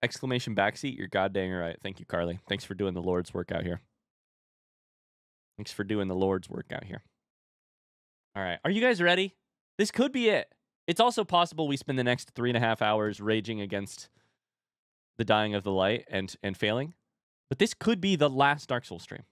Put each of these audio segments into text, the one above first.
Exclamation backseat. You're goddamn right. Thank you, Carly. Thanks for doing the Lord's work out here. Thanks for doing the Lord's work out here. All right. Are you guys ready? This could be it. It's also possible we spend the next 3.5 hours raging against the dying of the light and failing. But this could be the last Dark Souls stream.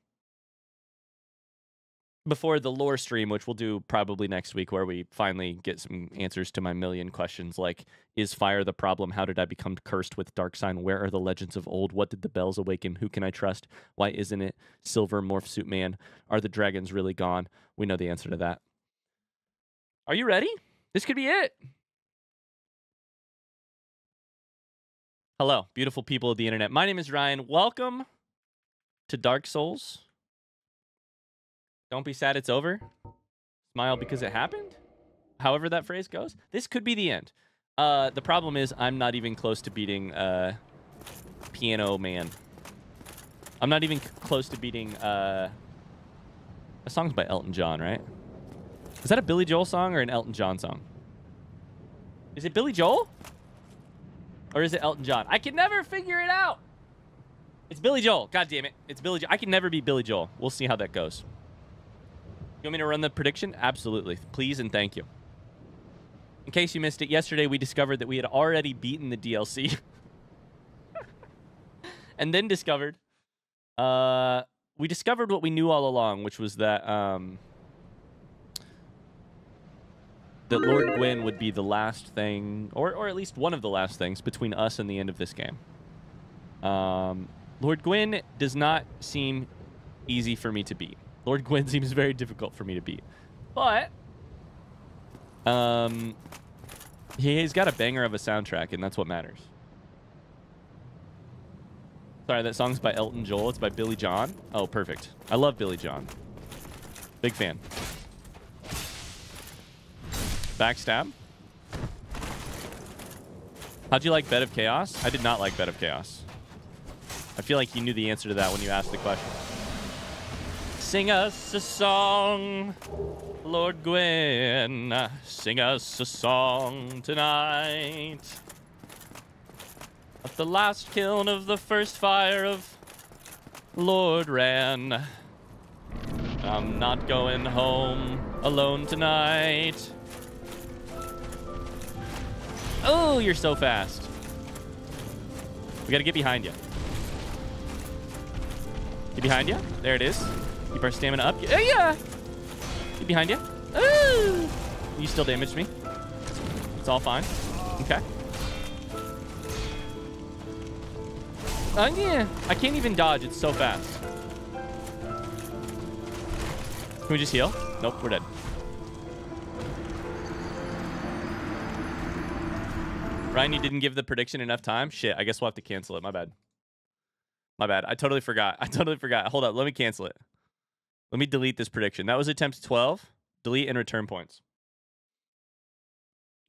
Before the lore stream, which we'll do probably next week, where we finally get some answers to my million questions like, is fire the problem? How did I become cursed with dark sign? Where are the legends of old? What did the bells awaken? Who can I trust? Why isn't it Silver Morph Suit Man? Are the dragons really gone? We know the answer to that. Are you ready? This could be it. Hello, beautiful people of the internet. My name is Ryan. Welcome to Dark Souls. Don't be sad it's over. Smile because it happened. However that phrase goes. This could be the end. The problem is I'm not even close to beating Piano Man. I'm not even close to beating... a song's by Elton John, right? Is that a Billy Joel song or an Elton John song? Is it Billy Joel? Or is it Elton John? I can never figure it out. It's Billy Joel. God damn it. It's Billy Joel. I can never beat Billy Joel. We'll see how that goes. You want me to run the prediction? Absolutely. Please and thank you. In case you missed it, yesterday we discovered that we had already beaten the DLC. And then discovered... we discovered what we knew all along, which was that... that Lord Gwyn would be the last thing, or at least one of the last things, between us and the end of this game. Lord Gwyn does not seem easy for me to beat. Lord Gwyn seems very difficult for me to beat. But, he's got a banger of a soundtrack, and that's what matters. Sorry, that song's by Elton Joel. It's by Billy John. Oh, perfect. I love Billy John. Big fan. Backstab. How'd you like Bed of Chaos? I did not like Bed of Chaos. I feel like you knew the answer to that when you asked the question. Sing us a song, Lord Gwyn. Sing us a song tonight. At the last kiln of the first fire of Lord Ran. I'm not going home alone tonight. Oh, you're so fast. We gotta get behind you. Get behind you. There it is. Keep our stamina up. Yeah. Get behind you. Ooh. You still damaged me. It's all fine. Okay. Yeah. I can't even dodge. It's so fast. Can we just heal? Nope, we're dead. Ryan, you didn't give the prediction enough time? Shit, I guess we'll have to cancel it. My bad. My bad. I totally forgot. Hold up. Let me cancel it. Let me delete this prediction. That was attempt 12. Delete and return points.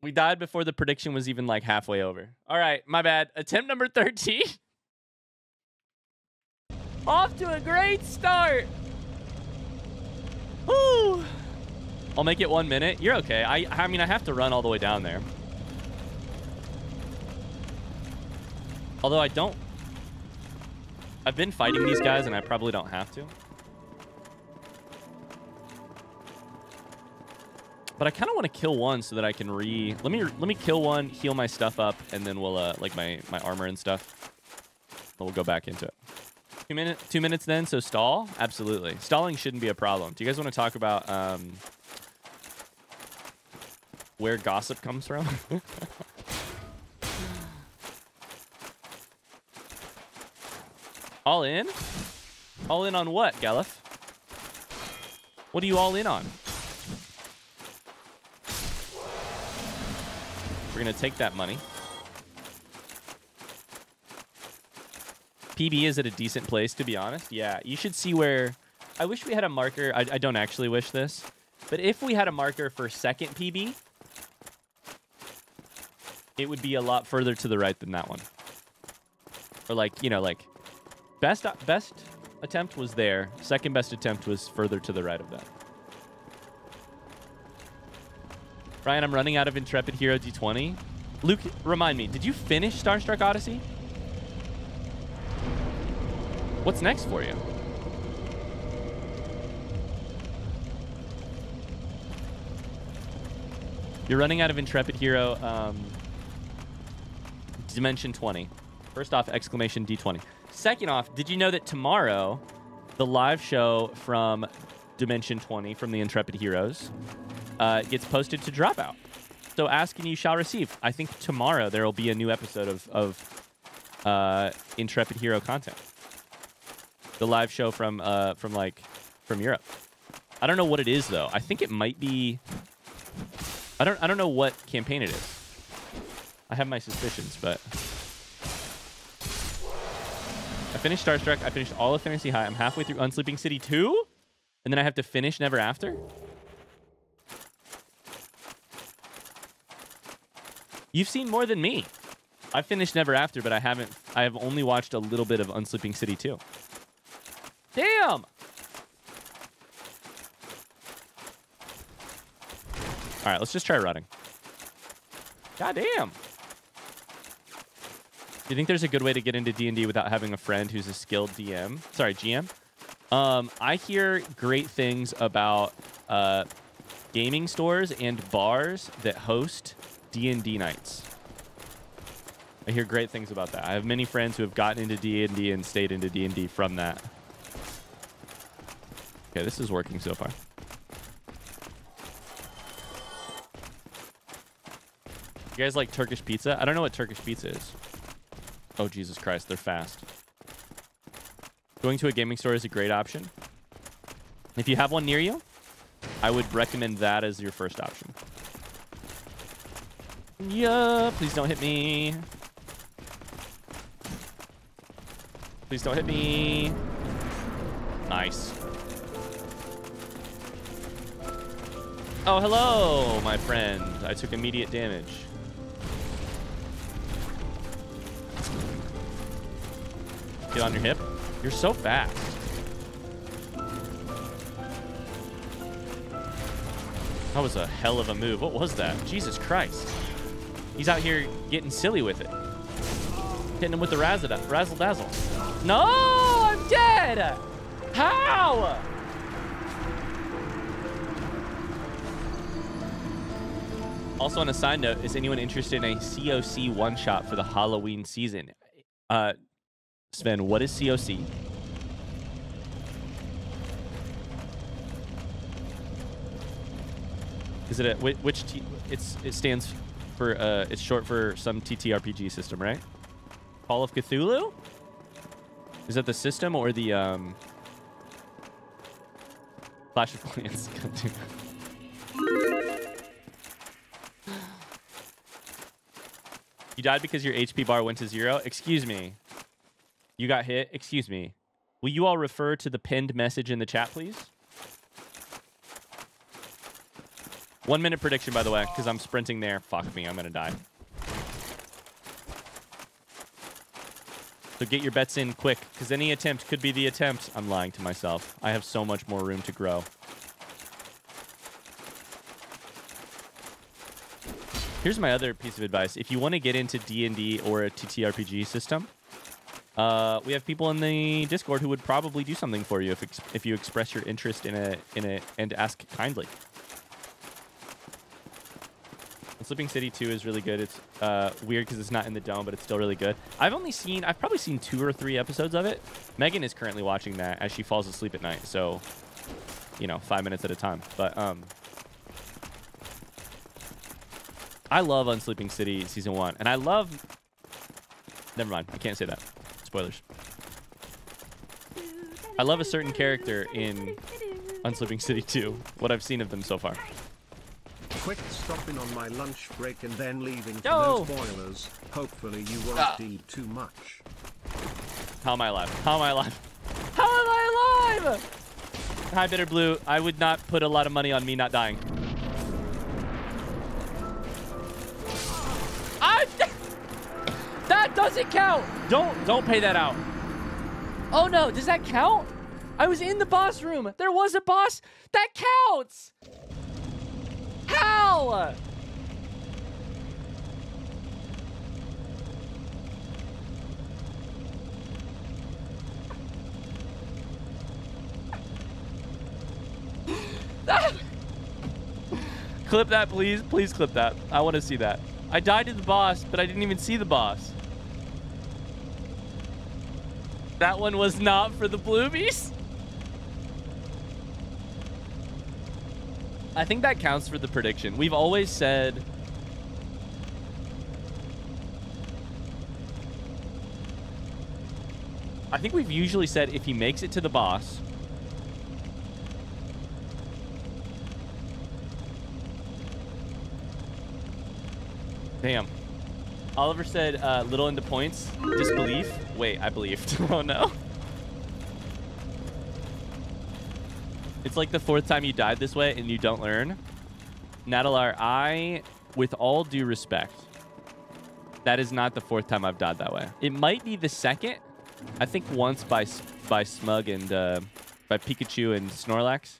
We died before the prediction was even like halfway over. All right. My bad. Attempt number 13. Off to a great start. Woo. I'll make it 1 minute. You're okay. I mean, I have to run all the way down there. Although I don't... I've been fighting these guys, and I probably don't have to. But I kind of want to kill one so that I can Let me kill one, heal my stuff up, and then we'll, like, my armor and stuff. We'll go back into it. 2 minutes then, so stall? Absolutely. Stalling shouldn't be a problem. Do you guys want to talk about where gossip comes from? All in? All in on what, Galef? What are you all in on? We're going to take that money. PB is at a decent place, to be honest. Yeah, you should see where... I wish we had a marker. I don't actually wish this. But if we had a marker for second PB, it would be a lot further to the right than that one. Or like, you know, like... Best attempt was there. Second best attempt was further to the right of that. Ryan, I'm running out of Intrepid Hero D20. Luke, remind me, did you finish Starstruck Odyssey? What's next for you? You're running out of Intrepid Hero Dimension 20. First off, exclamation D20. Second off, did you know that tomorrow, the live show from Dimension 20 from the Intrepid Heroes gets posted to Dropout? So ask and you shall receive. I think tomorrow there will be a new episode of Intrepid Hero content. The live show from Europe. I don't know what it is though. I think it might be. I don't know what campaign it is. I have my suspicions, but I finished Starstruck. I finished all of Fantasy High. I'm halfway through Unsleeping City 2, and then I have to finish Never After. You've seen more than me. I finished Never After, but I haven't. I have only watched a little bit of Unsleeping City 2. Damn! All right, let's just try running. God damn. Do you think there's a good way to get into D&D without having a friend who's a skilled DM? Sorry, GM? I hear great things about gaming stores and bars that host D&D nights. I hear great things about that. I have many friends who have gotten into D&D and stayed into D&D from that. Okay, this is working so far. You guys like Turkish pizza? I don't know what Turkish pizza is. Oh, Jesus Christ. They're fast. Going to a gaming store is a great option. If you have one near you, I would recommend that as your first option. Yeah, please don't hit me. Please don't hit me. Nice. Oh, hello, my friend. I took immediate damage. Get on your hip. You're so fast. That was a hell of a move. What was that? Jesus Christ. He's out here getting silly with it. Hitting him with the razzle dazzle. No, I'm dead. How? Also, on a side note, is anyone interested in a COC one-shot for the Halloween season? Sven, what is COC? Is it a which? It stands for. It's short for some TTRPG system, right? Call of Cthulhu. Is that the system or the Clash of Clans? You died because your HP bar went to 0. Excuse me. You got hit? Excuse me. Will you all refer to the pinned message in the chat, please? 1 minute prediction, by the way, because I'm sprinting there. Fuck me, I'm going to die. So get your bets in quick, because any attempt could be the attempt. I'm lying to myself. I have so much more room to grow. Here's my other piece of advice. If you want to get into D&D or a TTRPG system, we have people in the Discord who would probably do something for you if you express your interest in a and ask kindly. Sleeping City 2 is really good. It's weird because it's not in the dome, but it's still really good. I've probably seen 2 or 3 episodes of it. Megan is currently watching that as she falls asleep at night. So, 5 minutes at a time. But I love Unsleeping City Season 1. And I love... Never mind. I can't say that. Spoilers. I love a certain character in Unsleeping City 2. What I've seen of them so far. Quick stopping on my lunch break and then leaving for those boilers. Hopefully you won't eat too much. How am I alive? How am I alive? How am I alive? Hi, Bitter Blue. I would not put a lot of money on me not dying. That doesn't count. Don't pay that out. Oh no, does that count? I was in the boss room. There was a boss. That counts. How? Clip that, please. Please clip that. I want to see that. I died to the boss, but I didn't even see the boss. That one was not for the Bloomies. I think that counts for the prediction. We've always said... I think we've usually said if he makes it to the boss... Damn. Oliver said little into points. Disbelief. Wait, I believed. Oh, no. It's like the 4th time you died this way and you don't learn. Natalar, with all due respect, that is not the 4th time I've died that way. It might be the 2nd. I think once by Smug and by Pikachu and Snorlax,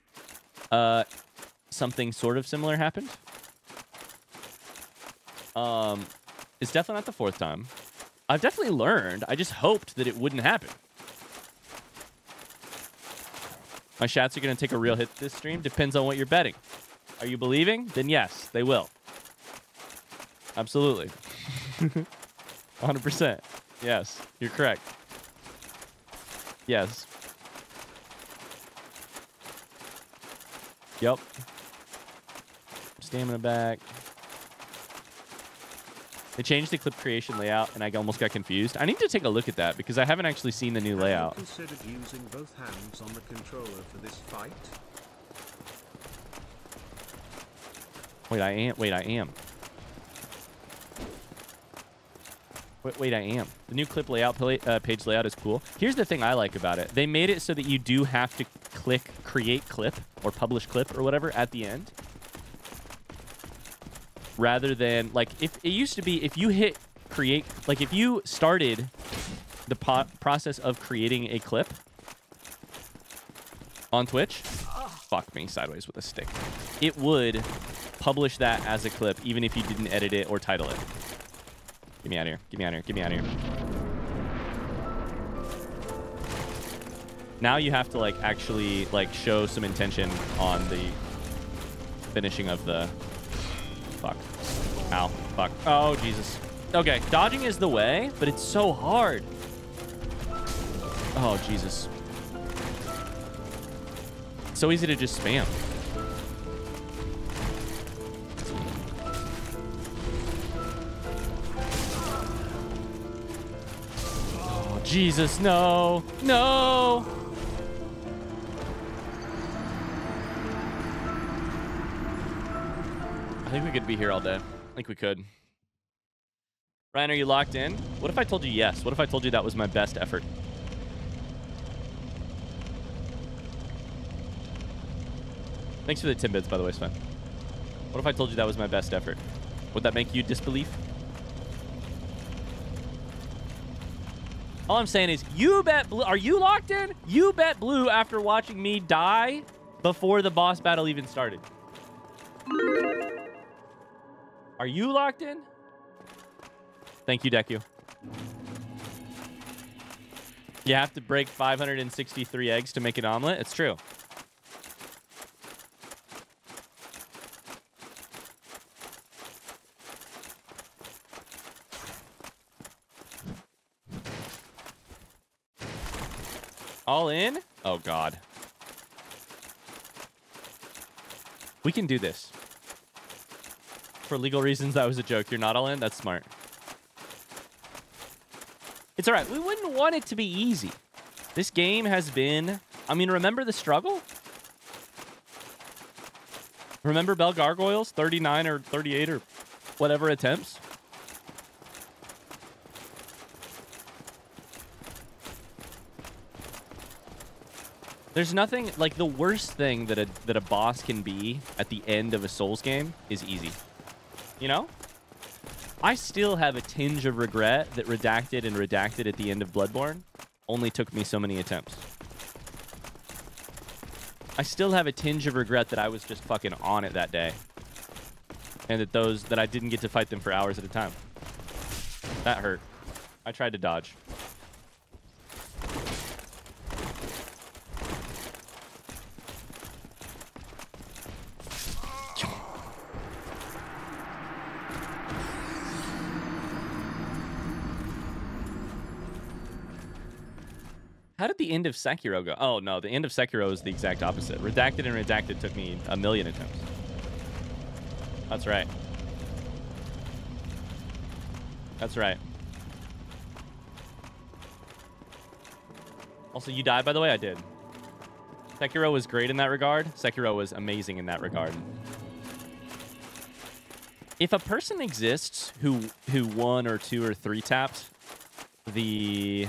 something sort of similar happened. It's definitely not the 4th time. I've definitely learned. I just hoped that it wouldn't happen. My shots are going to take a real hit this stream. Depends on what you're betting. Are you believing? Then yes, they will. Absolutely. 100%. Yes, you're correct. Yes. Yep. Stamina back. They changed the clip creation layout, and I almost got confused. I need to take a look at that, because I haven't actually seen the new layout. Have you considered using both hands on the controller for this fight? Wait, I am. Wait, I am. Wait, I am. The new clip layout page layout is cool. Here's the thing I like about it. They made it so that you do have to click create clip or publish clip or whatever at the end. Rather than, like, if it used to be, if you hit create, like, if you started the process of creating a clip on Twitch, fuck me, sideways with a stick, it would publish that as a clip, even if you didn't edit it or title it. Get me out of here. Get me out of here. Get me out of here. Now you have to, like, actually, like, show some intention on the finishing of the... Fuck. Ow. Fuck. Oh, Jesus. Okay, dodging is the way, but it's so hard. Oh, Jesus. It's so easy to just spam. Oh, Jesus, no. No! I think we could be here all day. I think we could. Ryan, are you locked in? What if I told you yes? What if I told you that was my best effort? Thanks for the 10 bits, by the way, Sven. What if I told you that was my best effort? Would that make you disbelief? All I'm saying is, you bet blue. Are you locked in? You bet blue after watching me die before the boss battle even started. Are you locked in? Thank you, Deku. You have to break 563 eggs to make an omelet. It's true. All in? Oh, God. We can do this. For legal reasons, that was a joke. You're not all in? That's smart. It's all right. We wouldn't want it to be easy. This game has been... I mean, remember the struggle? Remember Bell Gargoyles? 39 or 38 or whatever attempts? There's nothing... Like, the worst thing that a boss can be at the end of a Souls game is easy. You know? I still have a tinge of regret that Redacted and Redacted at the end of Bloodborne only took me so many attempts. I still have a tinge of regret that I was just fucking on it that day. And that I didn't get to fight them for hours at a time. That hurt. I tried to dodge. How did the end of Sekiro go? Oh, no. The end of Sekiro is the exact opposite. Redacted and Redacted took me 1,000,000 attempts. That's right. That's right. Also, you died, by the way? I did. Sekiro was great in that regard. Sekiro was amazing in that regard. If a person exists who 1 or 2 or 3 tapped the...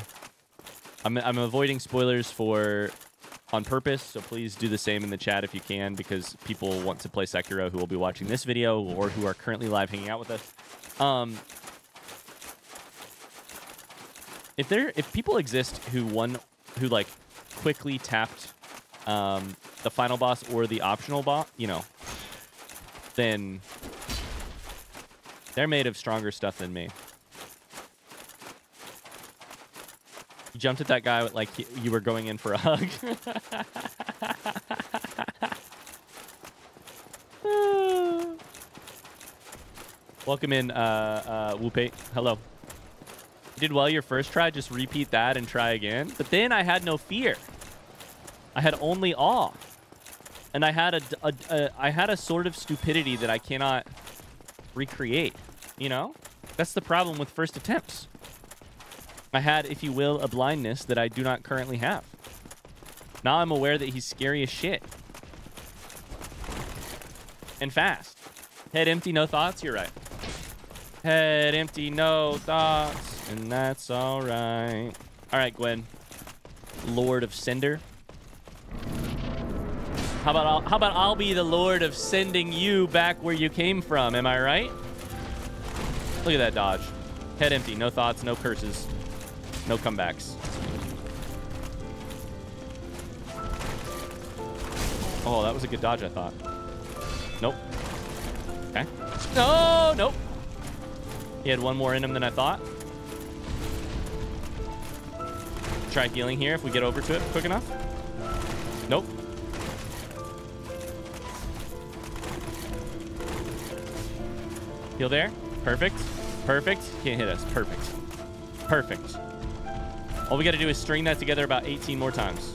I'm avoiding spoilers on purpose, so please do the same in the chat if you can, because people want to play Sekiro who will be watching this video or who are currently live hanging out with us. If people exist who like quickly tapped the final boss or the optional boss, you know, then they're made of stronger stuff than me. You jumped at that guy like you were going in for a hug. Welcome in, Whoopate. Hello. You did well your first try. Just repeat that and try again. But then I had no fear. I had only awe. And I had a sort of stupidity that I cannot recreate. You know? That's the problem with first attempts. I had, if you will, a blindness that I do not currently have. Now I'm aware that he's scary as shit. And fast. Head empty, no thoughts? You're right. Head empty, no thoughts. And that's alright. Alright, Gwen. Lord of Sender. How about I'll be the Lord of sending you back where you came from, am I right? Look at that dodge. Head empty, no thoughts, no curses. No comebacks. Oh, that was a good dodge, I thought. Nope. Okay. No, nope. He had one more in him than I thought. Try healing here if we get over to it quick enough. Nope. Heal there. Perfect. Perfect. Can't hit us. Perfect. Perfect. All we got to do is string that together about 18 more times.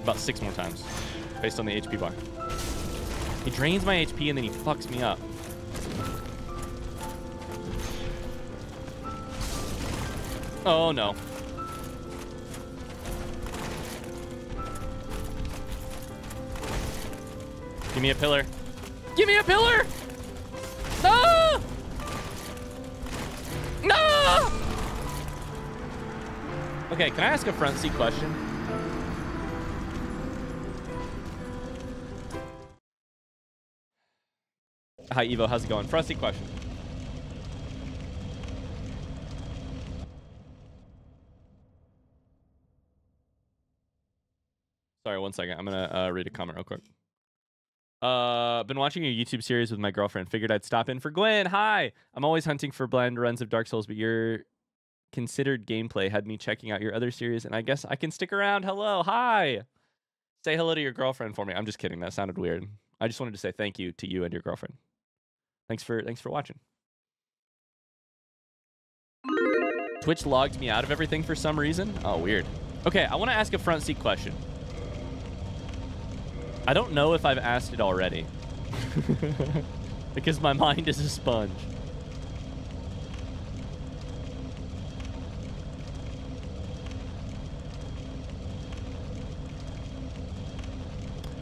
About 6 more times. Based on the HP bar. He drains my HP and then he fucks me up. Oh, no. Give me a pillar. Give me a pillar! No! No! Okay, can I ask a front seat question? Hi, Evo. How's it going? Front seat question. Sorry, one second. I'm going to read a comment real quick. Been watching your YouTube series with my girlfriend. Figured I'd stop in for Gwen. Hi! I'm always hunting for blind runs of Dark Souls, but your considered gameplay had me checking out your other series, and I guess I can stick around. Hello. Hi! Say hello to your girlfriend for me. I'm just kidding. That sounded weird. I just wanted to say thank you to you and your girlfriend. Thanks for watching. Twitch logged me out of everything for some reason. Oh, weird. Okay, I want to ask a front seat question. I don't know if I've asked it already. Because my mind is a sponge.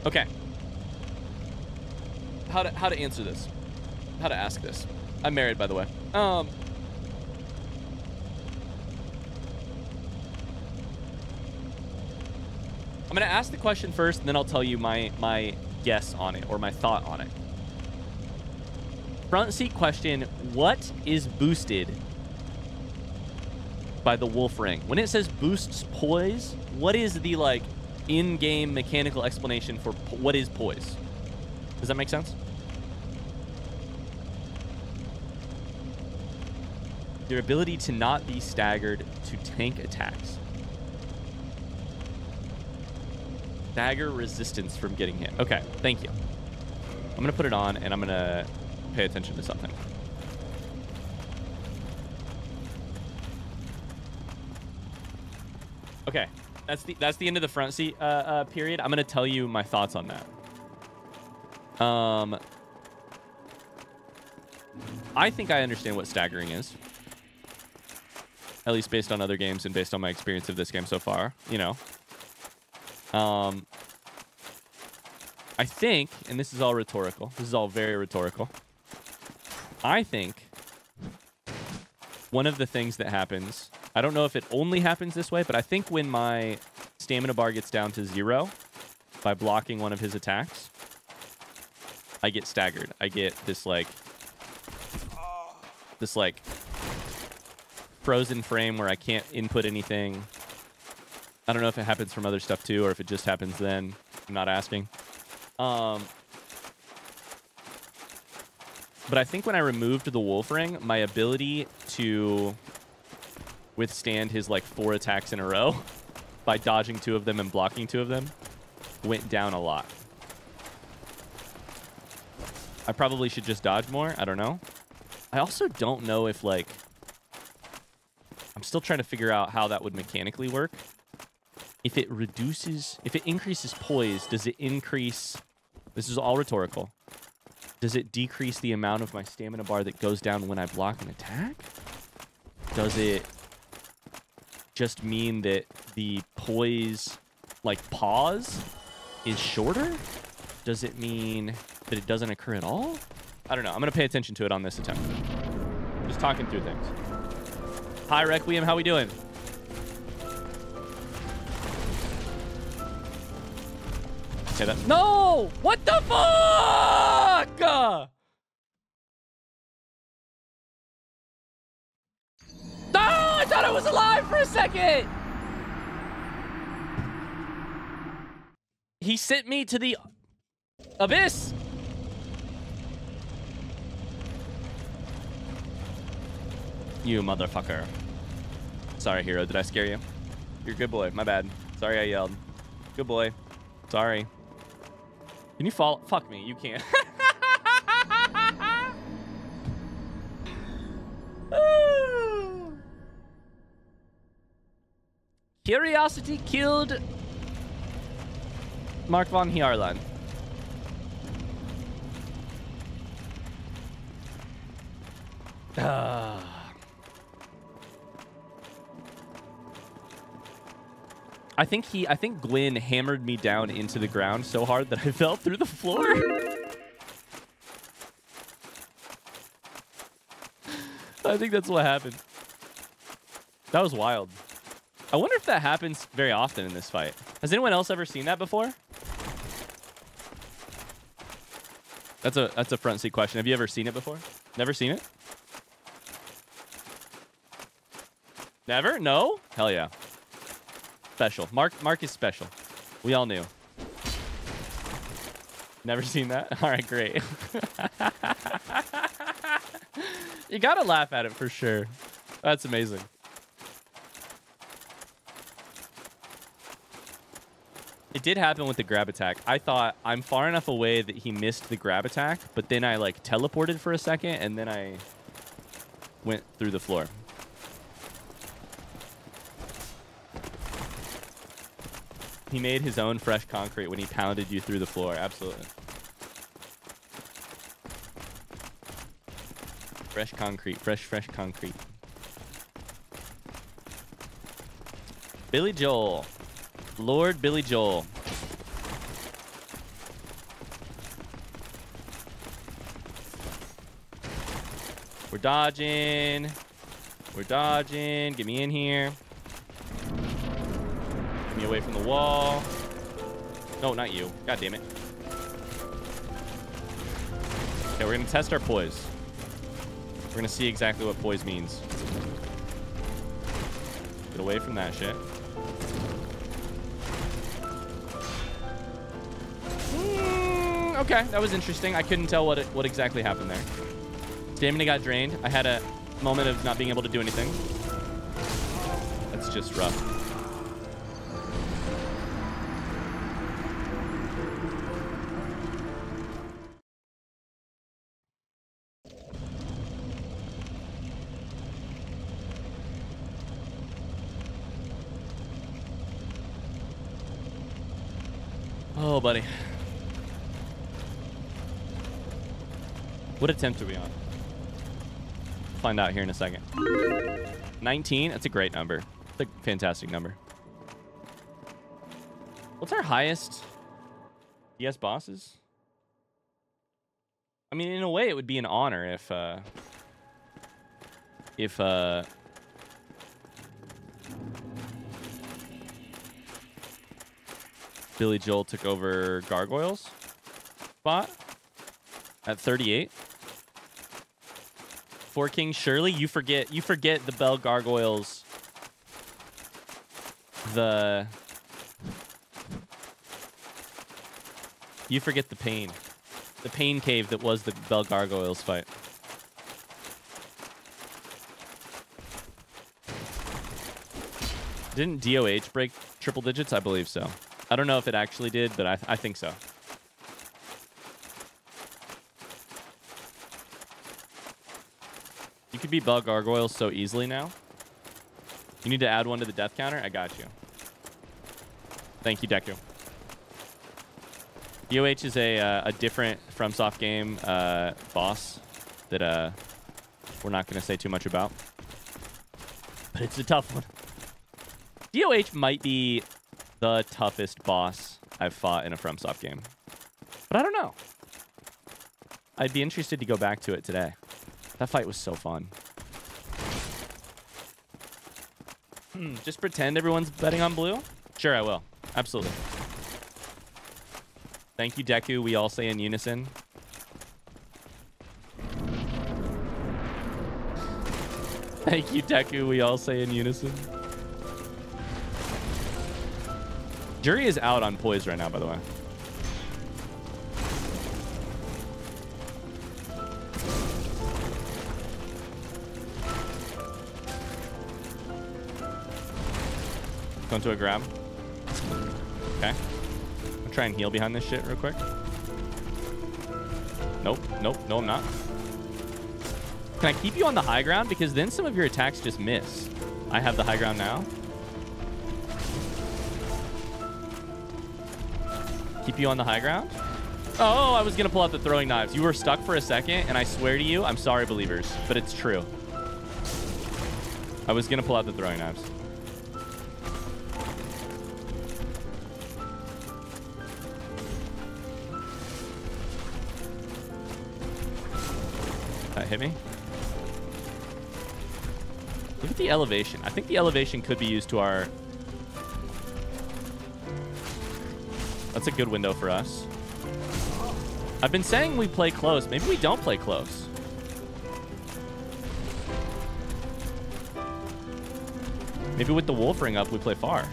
Okay. How to answer this. How to ask this. I'm married, by the way. I'm going to ask the question first, and then I'll tell you my guess on it, or my thought on it. Front seat question, what is boosted by the wolf ring? When it says boosts poise, what is the, like, in-game mechanical explanation for what is poise? Does that make sense? Your ability to not be staggered to tank attacks. Stagger resistance from getting hit. Okay, thank you. I'm going to put it on, and I'm going to pay attention to something. Okay, that's the end of the front seat period. I'm gonna tell you my thoughts on that. I think I understand what staggering is, at least based on other games and based on my experience of this game so far. You know, I think, and this is all rhetorical. This is all very rhetorical. I think one of the things that happens, I don't know if it only happens this way, but I think when my stamina bar gets down to 0 by blocking one of his attacks, I get staggered. I get this like frozen frame where I can't input anything. I don't know if it happens from other stuff too, or if it just happens then. I'm not asking. But I think when I removed the wolf ring, my ability to withstand his like 4 attacks in a row by dodging 2 of them and blocking 2 of them went down a lot. I probably should just dodge more. I don't know. I also don't know if like... I'm still trying to figure out how that would mechanically work. If it reduces... If it increases poise, does it increase... This is all rhetorical. Does it decrease the amount of my stamina bar that goes down when I block an attack? Does it just mean that the poise, like pause, is shorter? Does it mean that it doesn't occur at all? I don't know. I'm going to pay attention to it on this attempt. Just talking through things. Hi, Requiem. How we doing? Okay, that... No! What the fuck? No! I thought I was alive for a second! He sent me to the abyss. You motherfucker. Sorry, hero. Did I scare you? You're a good boy. My bad. Sorry I yelled. Good boy. Sorry. Can you fall? Fuck me. You can't. Curiosity killed Mark von Hjarlan. I think Glenn hammered me down into the ground so hard that I fell through the floor. I think that's what happened. That was wild. I wonder if that happens very often in this fight. Has anyone else ever seen that before? That's a front seat question. Have you ever seen it before? Never seen it? Never? No? Hell yeah. Special. Mark is special. We all knew. Never seen that? All right, great. You gotta laugh at it for sure. That's amazing. It did happen with the grab attack. I thought I'm far enough away that he missed the grab attack, but then I like teleported for a second and then I went through the floor. He made his own fresh concrete when he pounded you through the floor. Absolutely. Fresh concrete. Fresh concrete. Billy Joel. Lord Billy Joel. We're dodging. We're dodging. Get me in here. Get me away from the wall. No, not you. God damn it. Okay, we're going to test our poise. We're going to see exactly what poise means. Get away from that shit. Okay, that was interesting. I couldn't tell what exactly happened there. Stamina got drained. I had a moment of not being able to do anything. That's just rough. Oh, buddy. What attempt are we on? Find out here in a second. 19? That's a great number. It's a fantastic number. What's our highest DS bosses? I mean, in a way, it would be an honor if Billy Joel took over Gargoyle's spot at 38. Four King Shirley, you forget the Bell Gargoyles. You forget the pain. The pain cave that was the Bell Gargoyles fight. Didn't DOH break triple digits? I believe so. I don't know if it actually did, but I think so. You could beat Bell Gargoyles so easily now. You need to add one to the death counter? I got you. Thank you, Deku. DOH is a different FromSoft game boss that we're not going to say too much about. But it's a tough one. DOH might be the toughest boss I've fought in a FromSoft game. But I don't know. I'd be interested to go back to it today. That fight was so fun. Just pretend everyone's betting on blue? Sure, I will. Absolutely. Thank you, Deku. We all say in unison. Thank you, Deku. We all say in unison. Jury is out on poise right now, by the way. Going to a grab. Okay. I'll try and heal behind this shit real quick. Nope. Nope. No, I'm not. Can I keep you on the high ground? Because then some of your attacks just miss. I have the high ground now. Keep you on the high ground? Oh, I was going to pull out the throwing knives. You were stuck for a second, and I swear to you, I'm sorry, believers, but it's true. I was going to pull out the throwing knives. That hit me. Look at the elevation. I think the elevation could be used to our... That's a good window for us. I've been saying we play close. Maybe we don't play close. Maybe with the wolf ring up, we play far.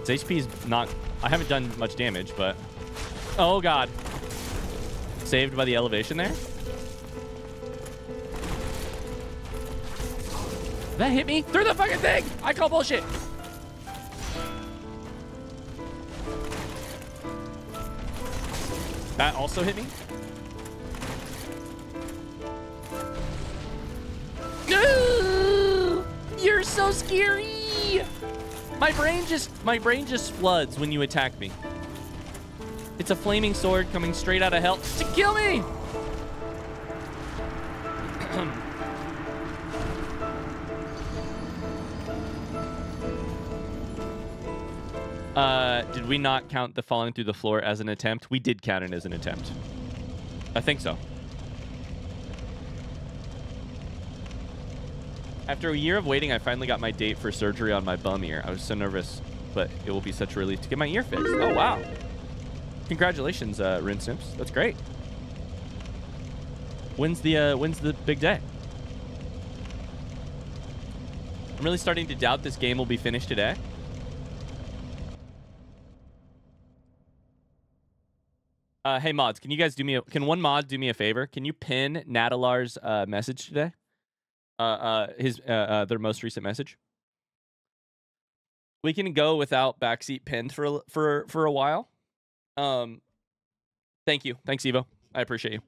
His HP is not... I haven't done much damage, but... Oh, God. Saved by the elevation there. That hit me through the fucking thing. I call bullshit. That also hit me. Ooh, you're so scary. My brain just floods when you attack me. It's a flaming sword coming straight out of hell to kill me. Did we not count the falling through the floor as an attempt? We did count it as an attempt. I think so. After a year of waiting, I finally got my date for surgery on my bum ear. I was so nervous, but it will be such a relief to get my ear fixed. Oh, wow. Congratulations, Rin Snips. That's great. When's the big day? I'm really starting to doubt this game will be finished today. Hey mods, can you guys do me can one mod do me a favor? Can you pin Natalar's message today? Their most recent message. We can go without backseat pinned for a while. Thank you. Thanks, Evo. I appreciate you.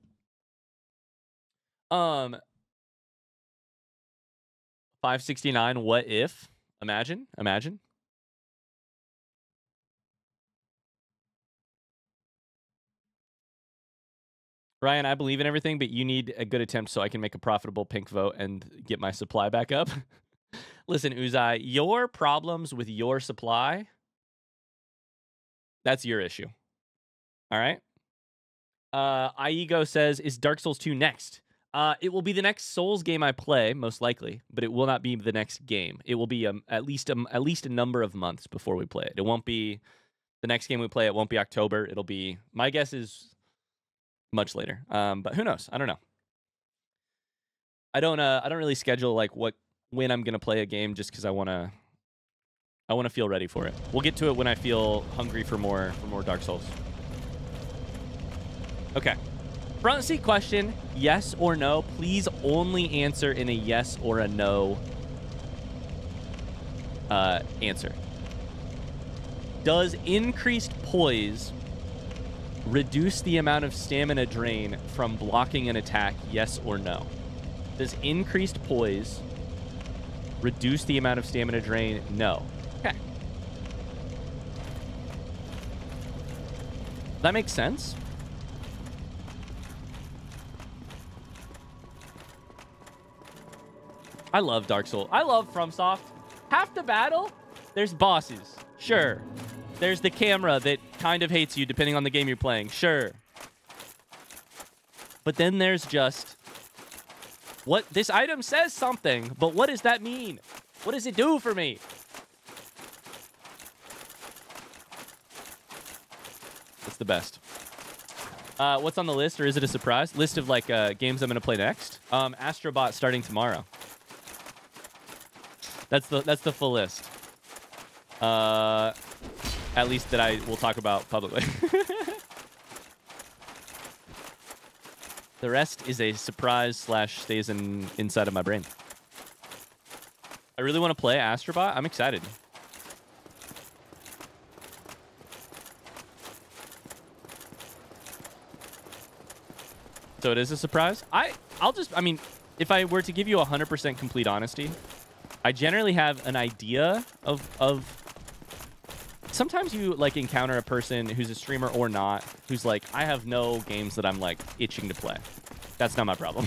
569, what if? Imagine. Ryan, I believe in everything, but you need a good attempt so I can make a profitable pink vote and get my supply back up. Listen, Uzai, your problems with your supply, that's your issue. All right? Iego says, is Dark Souls 2 next? It will be the next Souls game I play, most likely, but it will not be the next game. It will be at least a number of months before we play it. It won't be the next game we play. It won't be October. It'll be, my guess is much later. But who knows? I don't know. I don't really schedule like when I'm gonna play a game just because I wanna feel ready for it. We'll get to it when I feel hungry for more Dark Souls. Okay. Front seat question, yes or no? Please only answer in a yes or a no answer. Does increased poise reduce the amount of stamina drain from blocking an attack, yes or no? Does increased poise reduce the amount of stamina drain? No. Okay. That makes sense. I love Dark Souls. I love FromSoft. Half the battle, there's bosses. Sure. There's the camera that kind of hates you depending on the game you're playing. Sure. But then there's just... what? This item says something, but what does that mean? What does it do for me? It's the best. What's on the list, or is it a surprise? List of like games I'm going to play next. Astrobot starting tomorrow. That's the full list. At least that I will talk about publicly. The rest is a surprise / stays inside of my brain. I really want to play Astrobot. I'm excited. So it is a surprise. I mean, if I were to give you 100% complete honesty, I generally have an idea of sometimes you like encounter a person who's a streamer or not, who's like, I have no games that I'm like itching to play. That's not my problem.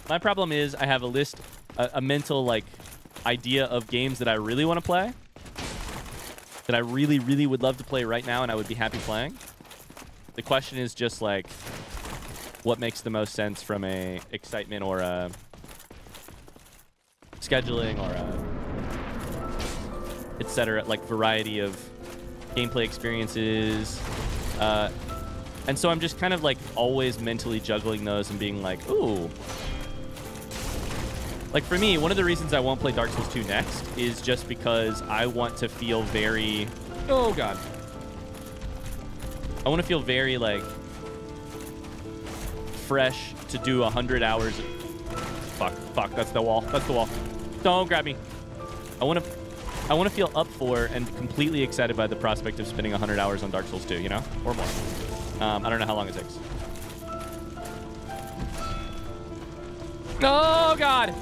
My problem is I have a list, a mental like idea of games that I really want to play, that I really, really would love to play right now and I would be happy playing. The question is just like, what makes the most sense from a excitement or a scheduling or a etc. like variety of gameplay experiences. And so I'm just kind of like always mentally juggling those and being like, ooh. Like for me, one of the reasons I won't play Dark Souls 2 next is just because I want to feel very, oh God. I want to feel very like fresh to do 100 hours. Fuck, that's the wall. That's the wall. Don't grab me. I want to feel up for and completely excited by the prospect of spending 100 hours on Dark Souls 2, you know? Or more. I don't know how long it takes. Oh, God!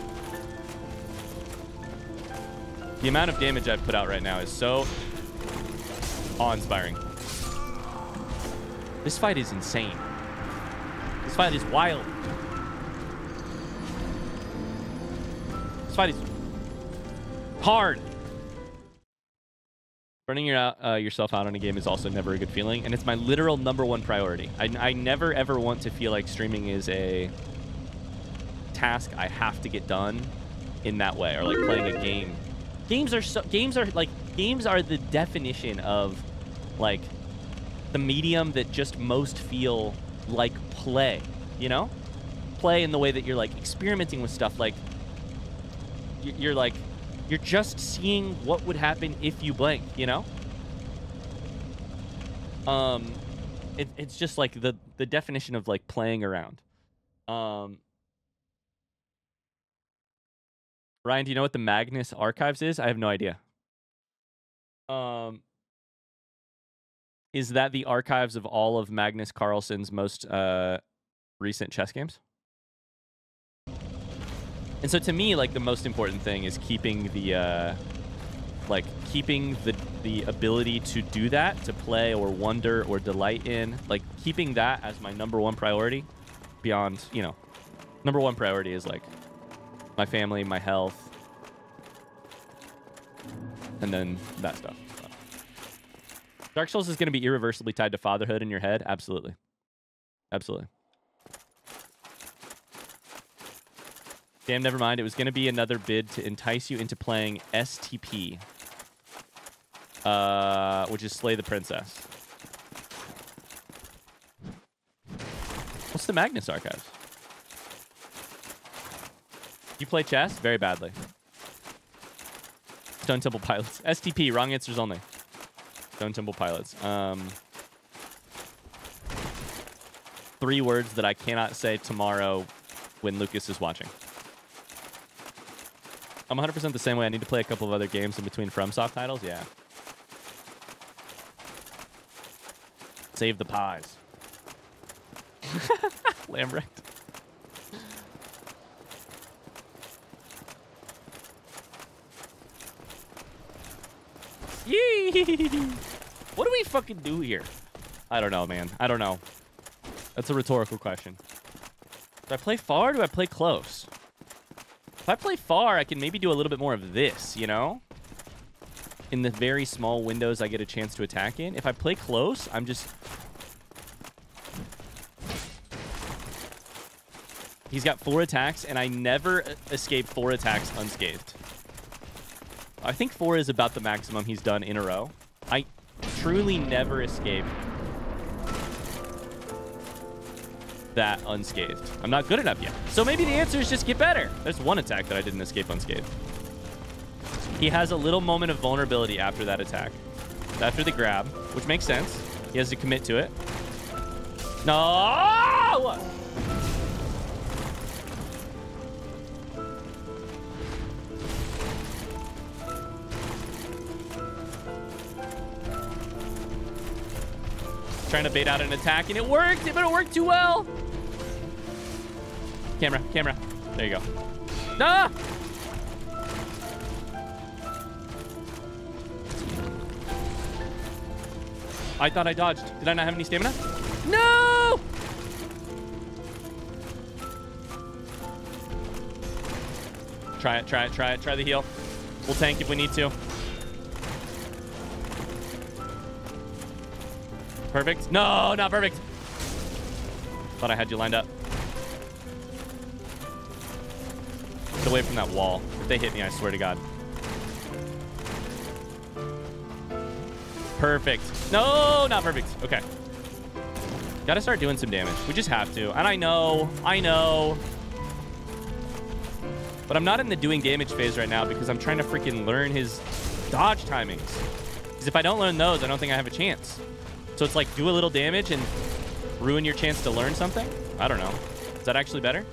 The amount of damage I've put out right now is so awe-inspiring. This fight is insane. This fight is wild. This fight is hard. Running yourself out on a game is also never a good feeling, and it's my literal #1 priority. I never ever want to feel like streaming is a task I have to get done in that way, or like playing a game. Games are the definition of like the medium that just most feel like play, you know? Play in the way that you're like experimenting with stuff, like you're just seeing what would happen if you blink, you know? It's just like the definition of like playing around. Ryan, do you know what the Magnus Archives is? I have no idea. Is that the archives of all of Magnus Carlsen's most recent chess games? And so to me, like the most important thing is keeping the like keeping the ability to do that, to play or wonder or delight in, like keeping that as my #1 priority beyond, you know, #1 priority is like my family, my health, and then that stuff. Dark Souls is going to be irreversibly tied to fatherhood in your head. Absolutely. Absolutely. Damn, never mind. It was going to be another bid to entice you into playing STP, which is Slay the Princess. What's the Magnus Archives? You play chess? Very badly. Stone Temple Pilots. STP, wrong answers only. Stone Temple Pilots. 3 words that I cannot say tomorrow when Lucas is watching. I'm 100% the same way. I need to play a couple of other games in between FromSoft titles. Yeah. Save the pies. Lambrecht. Yee! What do we fucking do here? I don't know, man. I don't know. That's a rhetorical question. Do I play far or do I play close? If I play far, I can maybe do a little bit more of this, you know? In the very small windows I get a chance to attack in. If I play close, I'm just... He's got 4 attacks, and I never escape 4 attacks unscathed. I think 4 is about the maximum he's done in a row. I truly never escape that unscathed. I'm not good enough yet. So maybe the answer is just get better. There's 1 attack that I didn't escape unscathed. He has a little moment of vulnerability after that attack. After the grab, which makes sense. He has to commit to it. No! Trying to bait out an attack, and it worked, but it worked too well. Camera, camera. There you go. Ah! I thought I dodged. Did I not have any stamina? No! Try it, try it, try it. Try the heal. We'll tank if we need to. Perfect. No, not perfect. Thought I had you lined up. Get away from that wall. If they hit me, I swear to God. Perfect. No, not perfect. Okay. Gotta start doing some damage. We just have to. And I know. But I'm not in the doing damage phase right now because I'm trying to freaking learn his dodge timings. Because if I don't learn those, I don't think I have a chance. So it's like, do a little damage and ruin your chance to learn something? I don't know. Is that actually better?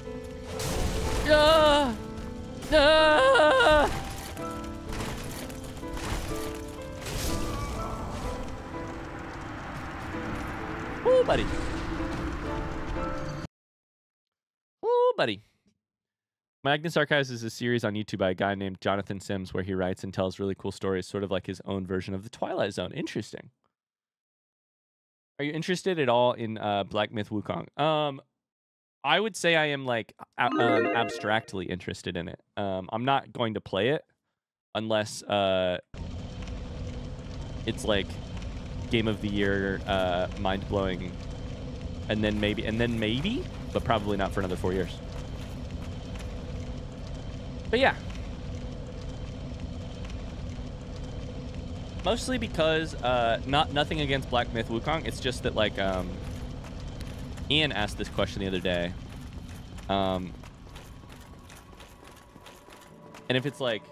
Ooh, buddy. Ooh, buddy. Magnus Archives is a series on YouTube by a guy named Jonathan Sims where he writes and tells really cool stories, sort of like his own version of the Twilight Zone. Interesting. Are you interested at all in Black Myth Wukong? I would say I am like abstractly interested in it. I'm not going to play it unless it's like game of the year, mind blowing, and then maybe, but probably not for another 4 years. But yeah. Mostly because, nothing against Black Myth Wukong. It's just that, like, Ian asked this question the other day. And if it's, like...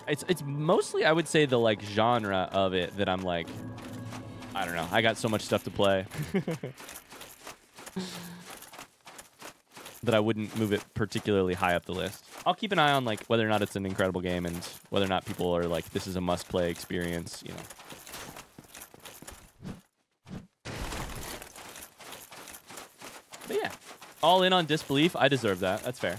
It's mostly, I would say, the, like, genre of it that I'm, like... I don't know. I got so much stuff to play. that I wouldn't move it particularly high up the list. I'll keep an eye on like whether or not it's an incredible game and whether or not people are like, this is a must-play experience, you know. But yeah, all in on disbelief. I deserve that. That's fair.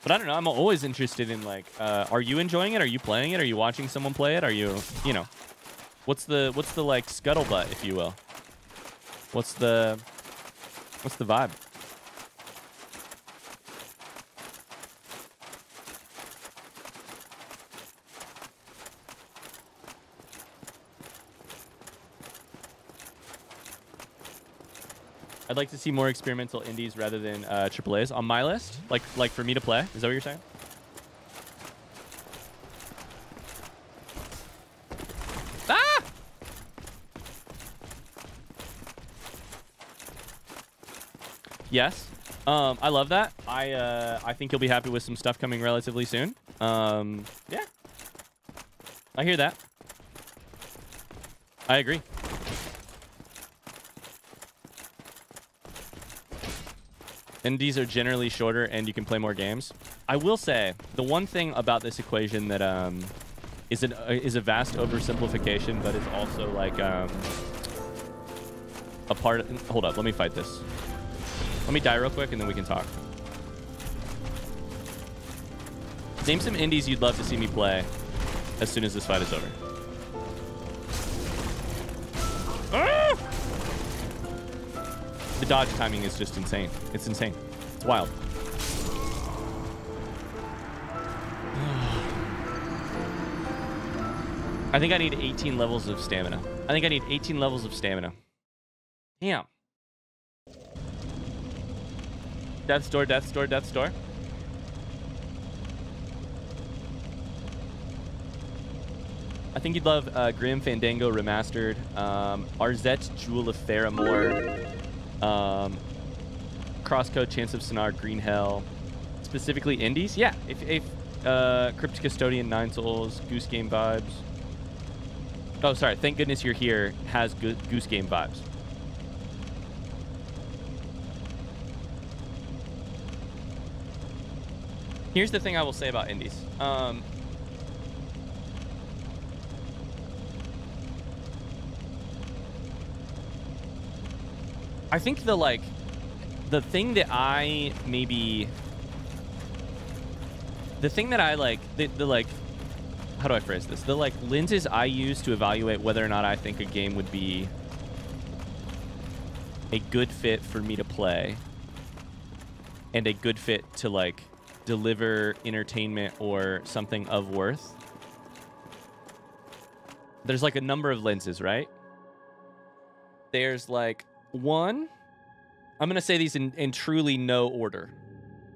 But I don't know. I'm always interested in like, are you enjoying it? Are you playing it? Are you watching someone play it? Are you, you know, what's the like scuttlebutt, if you will? What's the vibe? I'd like to see more experimental indies rather than AAAs on my list. Like for me to play. Is that what you're saying? Ah! Yes. I love that. I think you'll be happy with some stuff coming relatively soon. Yeah. I hear that. I agree. Indies are generally shorter and you can play more games. I will say the one thing about this equation that is a vast oversimplification, but is also like a part of, hold up, let me fight this. Let me die real quick and then we can talk. Name some indies you'd love to see me play as soon as this fight is over. Ah! The dodge timing is just insane. It's insane. It's wild. I think I need 18 levels of stamina. I think I need 18 levels of stamina. Damn. Death's Door, Death's Door, Death's Door. I think you'd love Grim Fandango Remastered, Arzette Jewel of Faramore, Crosscode, Chance of Sonar, Green Hell. Specifically indies? Yeah. If Crypt Custodian, Nine Souls, Goose Game vibes. Oh, sorry. Thank goodness you're here has Goose Game vibes. Here's the thing I will say about indies. I think the thing that I maybe, the thing that I like, the like, how do I phrase this? The like lenses I use to evaluate whether or not I think a game would be a good fit for me to play and a good fit to like deliver entertainment or something of worth. There's like a number of lenses, right? There's like one, I'm going to say these in truly no order.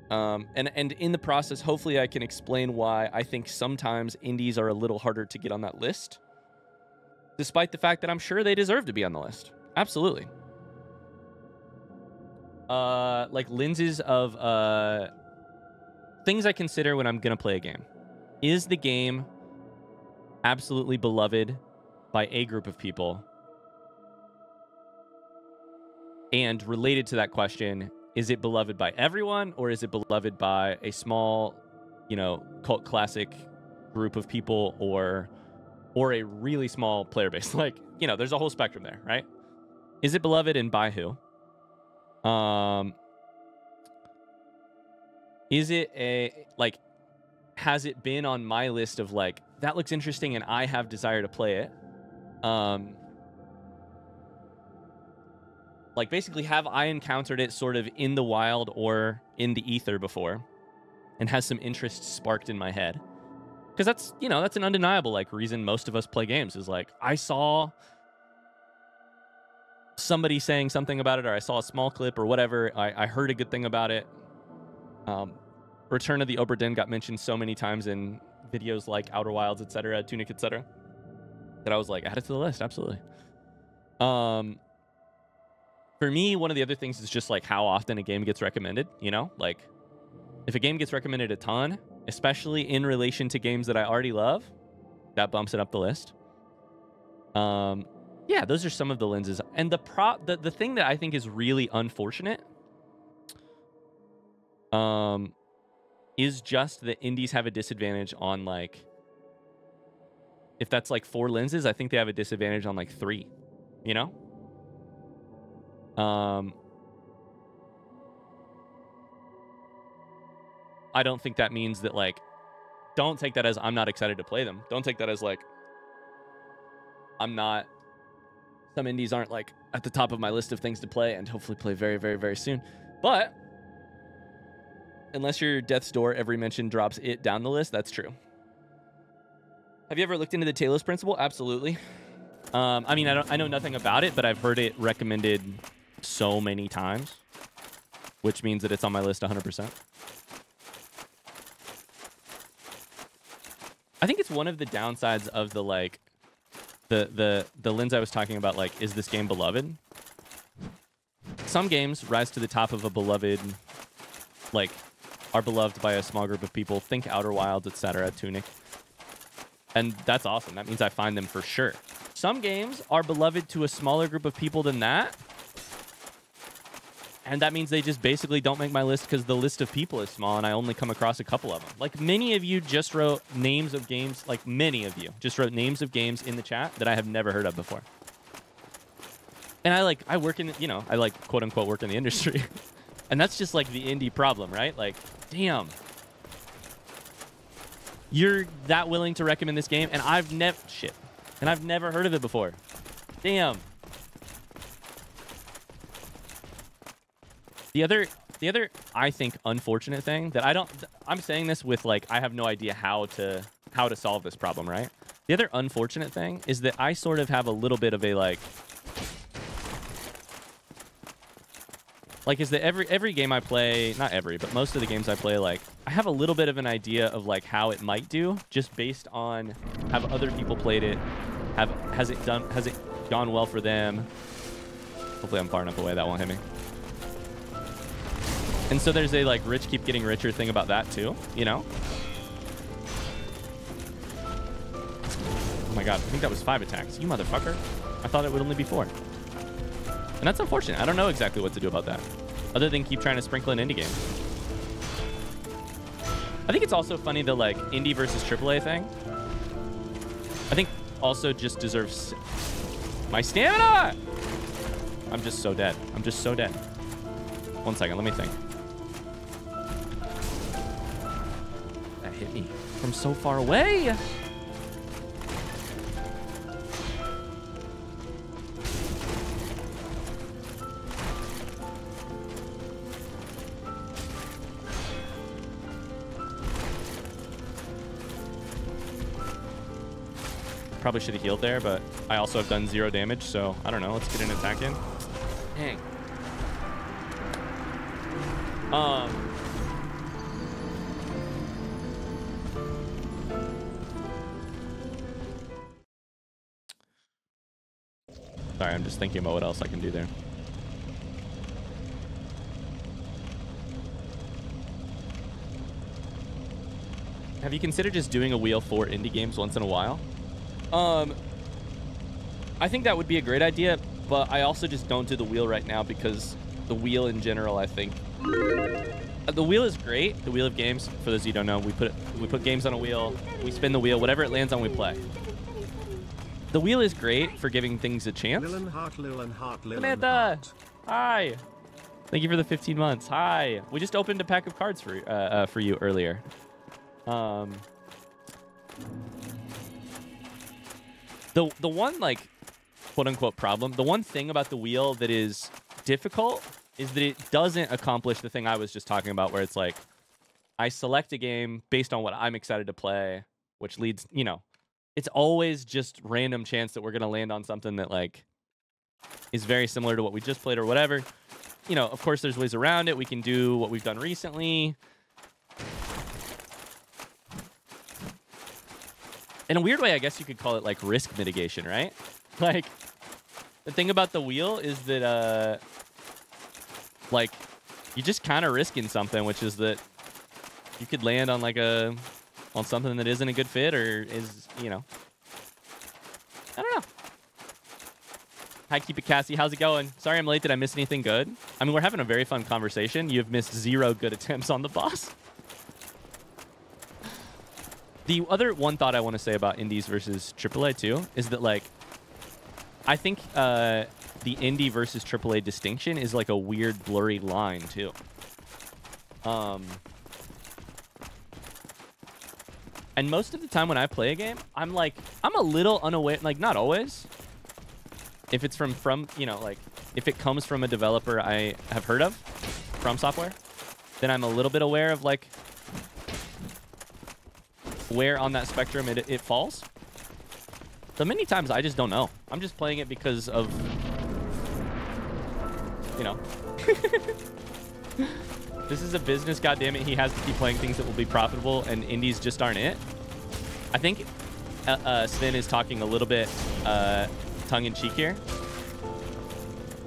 And in the process, hopefully I can explain why I think sometimes indies are a little harder to get on that list, despite the fact that I'm sure they deserve to be on the list. Absolutely. Like lenses of things I consider when I'm going to play a game. Is the game absolutely beloved by a group of people? And related to that question, is it beloved by everyone, or is it beloved by a small, you know, cult classic group of people, or a really small player base? Like, you know, there's a whole spectrum there, right? Is it beloved and by who? Is it like, has it been on my list of like, that looks interesting and I have desire to play it? Like, basically, have I encountered it sort of in the wild or in the ether before, and has some interest sparked in my head? Because that's, you know, that's an undeniable, like, reason most of us play games is, like, I saw somebody saying something about it, or I saw a small clip or whatever. I heard a good thing about it. Return of the Obra Dinn got mentioned so many times in videos like Outer Wilds, etc., Tunic, etc., that I was like, add it to the list. Absolutely. For me, one of the other things is just like how often a game gets recommended, you know? Like, if a game gets recommended a ton, especially in relation to games that I already love, that bumps it up the list. Yeah, those are some of the lenses. And the thing that I think is really unfortunate is just that indies have a disadvantage on, like, if that's like 4 lenses, I think they have a disadvantage on like 3, you know? I don't think that means that, like, don't take that as I'm not excited to play them. Don't take that as, like, I'm not, some indies aren't, like, at the top of my list of things to play and hopefully play very, very, very soon. But unless your Death's Door every mention drops it down the list, that's true. Have you ever looked into the Talos principle? Absolutely. I mean, I know nothing about it, but I've heard it recommended so many times, which means that it's on my list 100%. I think it's one of the downsides of the, like, the lens I was talking about, like, is this game beloved? Some games rise to the top of a beloved, like, are beloved by a small group of people. Think Outer Wilds, etc., Tunic. And that's awesome. That means I find them for sure. Some games are beloved to a smaller group of people than that. And that means they just basically don't make my list because the list of people is small and I only come across a couple of them. Like, many of you just wrote names of games, like, many of you just wrote names of games in the chat that I have never heard of before. And I work in, you know, I, like, quote unquote work in the industry. And that's just, like, the indie problem, right? Like, damn. You're that willing to recommend this game and I've never heard of it before. Damn. The other I think unfortunate thing that I'm saying this with, like, I have no idea how to solve this problem, right? The other unfortunate thing is that I sort of have a little bit of a, like is that every game I play, not every, but most of the games I play, like, I have a little bit of an idea of, like, how it might do just based on have other people played it, has it gone well for them. Hopefully I'm far enough away that won't hit me. And so there's a, like, rich keep getting richer thing about that too, you know? Oh my god, I think that was 5 attacks. You motherfucker. I thought it would only be 4. And that's unfortunate. I don't know exactly what to do about that, other than keep trying to sprinkle in indie games. I think it's also funny the, like, indie versus AAA thing. I think also just deserves my stamina. I'm just so dead. I'm just so dead. 1 second, let me think. That hit me from so far away. Probably should have healed there, but I also have done 0 damage, so I don't know. Let's get an attack in. Dang. Sorry, I'm just thinking about what else I can do there. Have you considered just doing a wheel for indie games once in a while? I think that would be a great idea, but I also just don't do the wheel right now because the wheel in general, I think the wheel is great. The wheel of games, for those of you who don't know, we put games on a wheel, we spin the wheel, whatever it lands on, we play. The wheel is great for giving things a chance. Samantha, hi. Thank you for the 15 months. Hi. We just opened a pack of cards for you earlier. The one, like, quote unquote problem, the one thing about the wheel that is difficult is that it doesn't accomplish the thing I was just talking about, where it's like I select a game based on what I'm excited to play, which leads, you know, it's always just random chance that we're going to land on something that, like, is very similar to what we just played or whatever. You know, of course, there's ways around it. We can do what we've done recently. In a weird way, I guess you could call it, like, risk mitigation, right? Like, the thing about the wheel is that, like, you just kind of risking something, which is that you could land on, like, on something that isn't a good fit or is, you know. I don't know. Hi, Keep It Cassie. How's it going? Sorry I'm late. Did I miss anything good? I mean, we're having a very fun conversation. You've missed 0 good attempts on the boss. The other one thought I want to say about indies versus AAA, too, is that, like, I think the indie versus AAA distinction is, like, a weird, blurry line, too. And most of the time when I play a game, I'm a little unaware, like not always. If it's from, you know, like if it comes from a developer I have heard of, FromSoftware, then I'm a little bit aware of like where on that spectrum it falls. So many times I just don't know. I'm just playing it because of, you know. This is a business, goddammit. He has to keep playing things that will be profitable, and indies just aren't it. I think Sven is talking a little bit tongue-in-cheek here.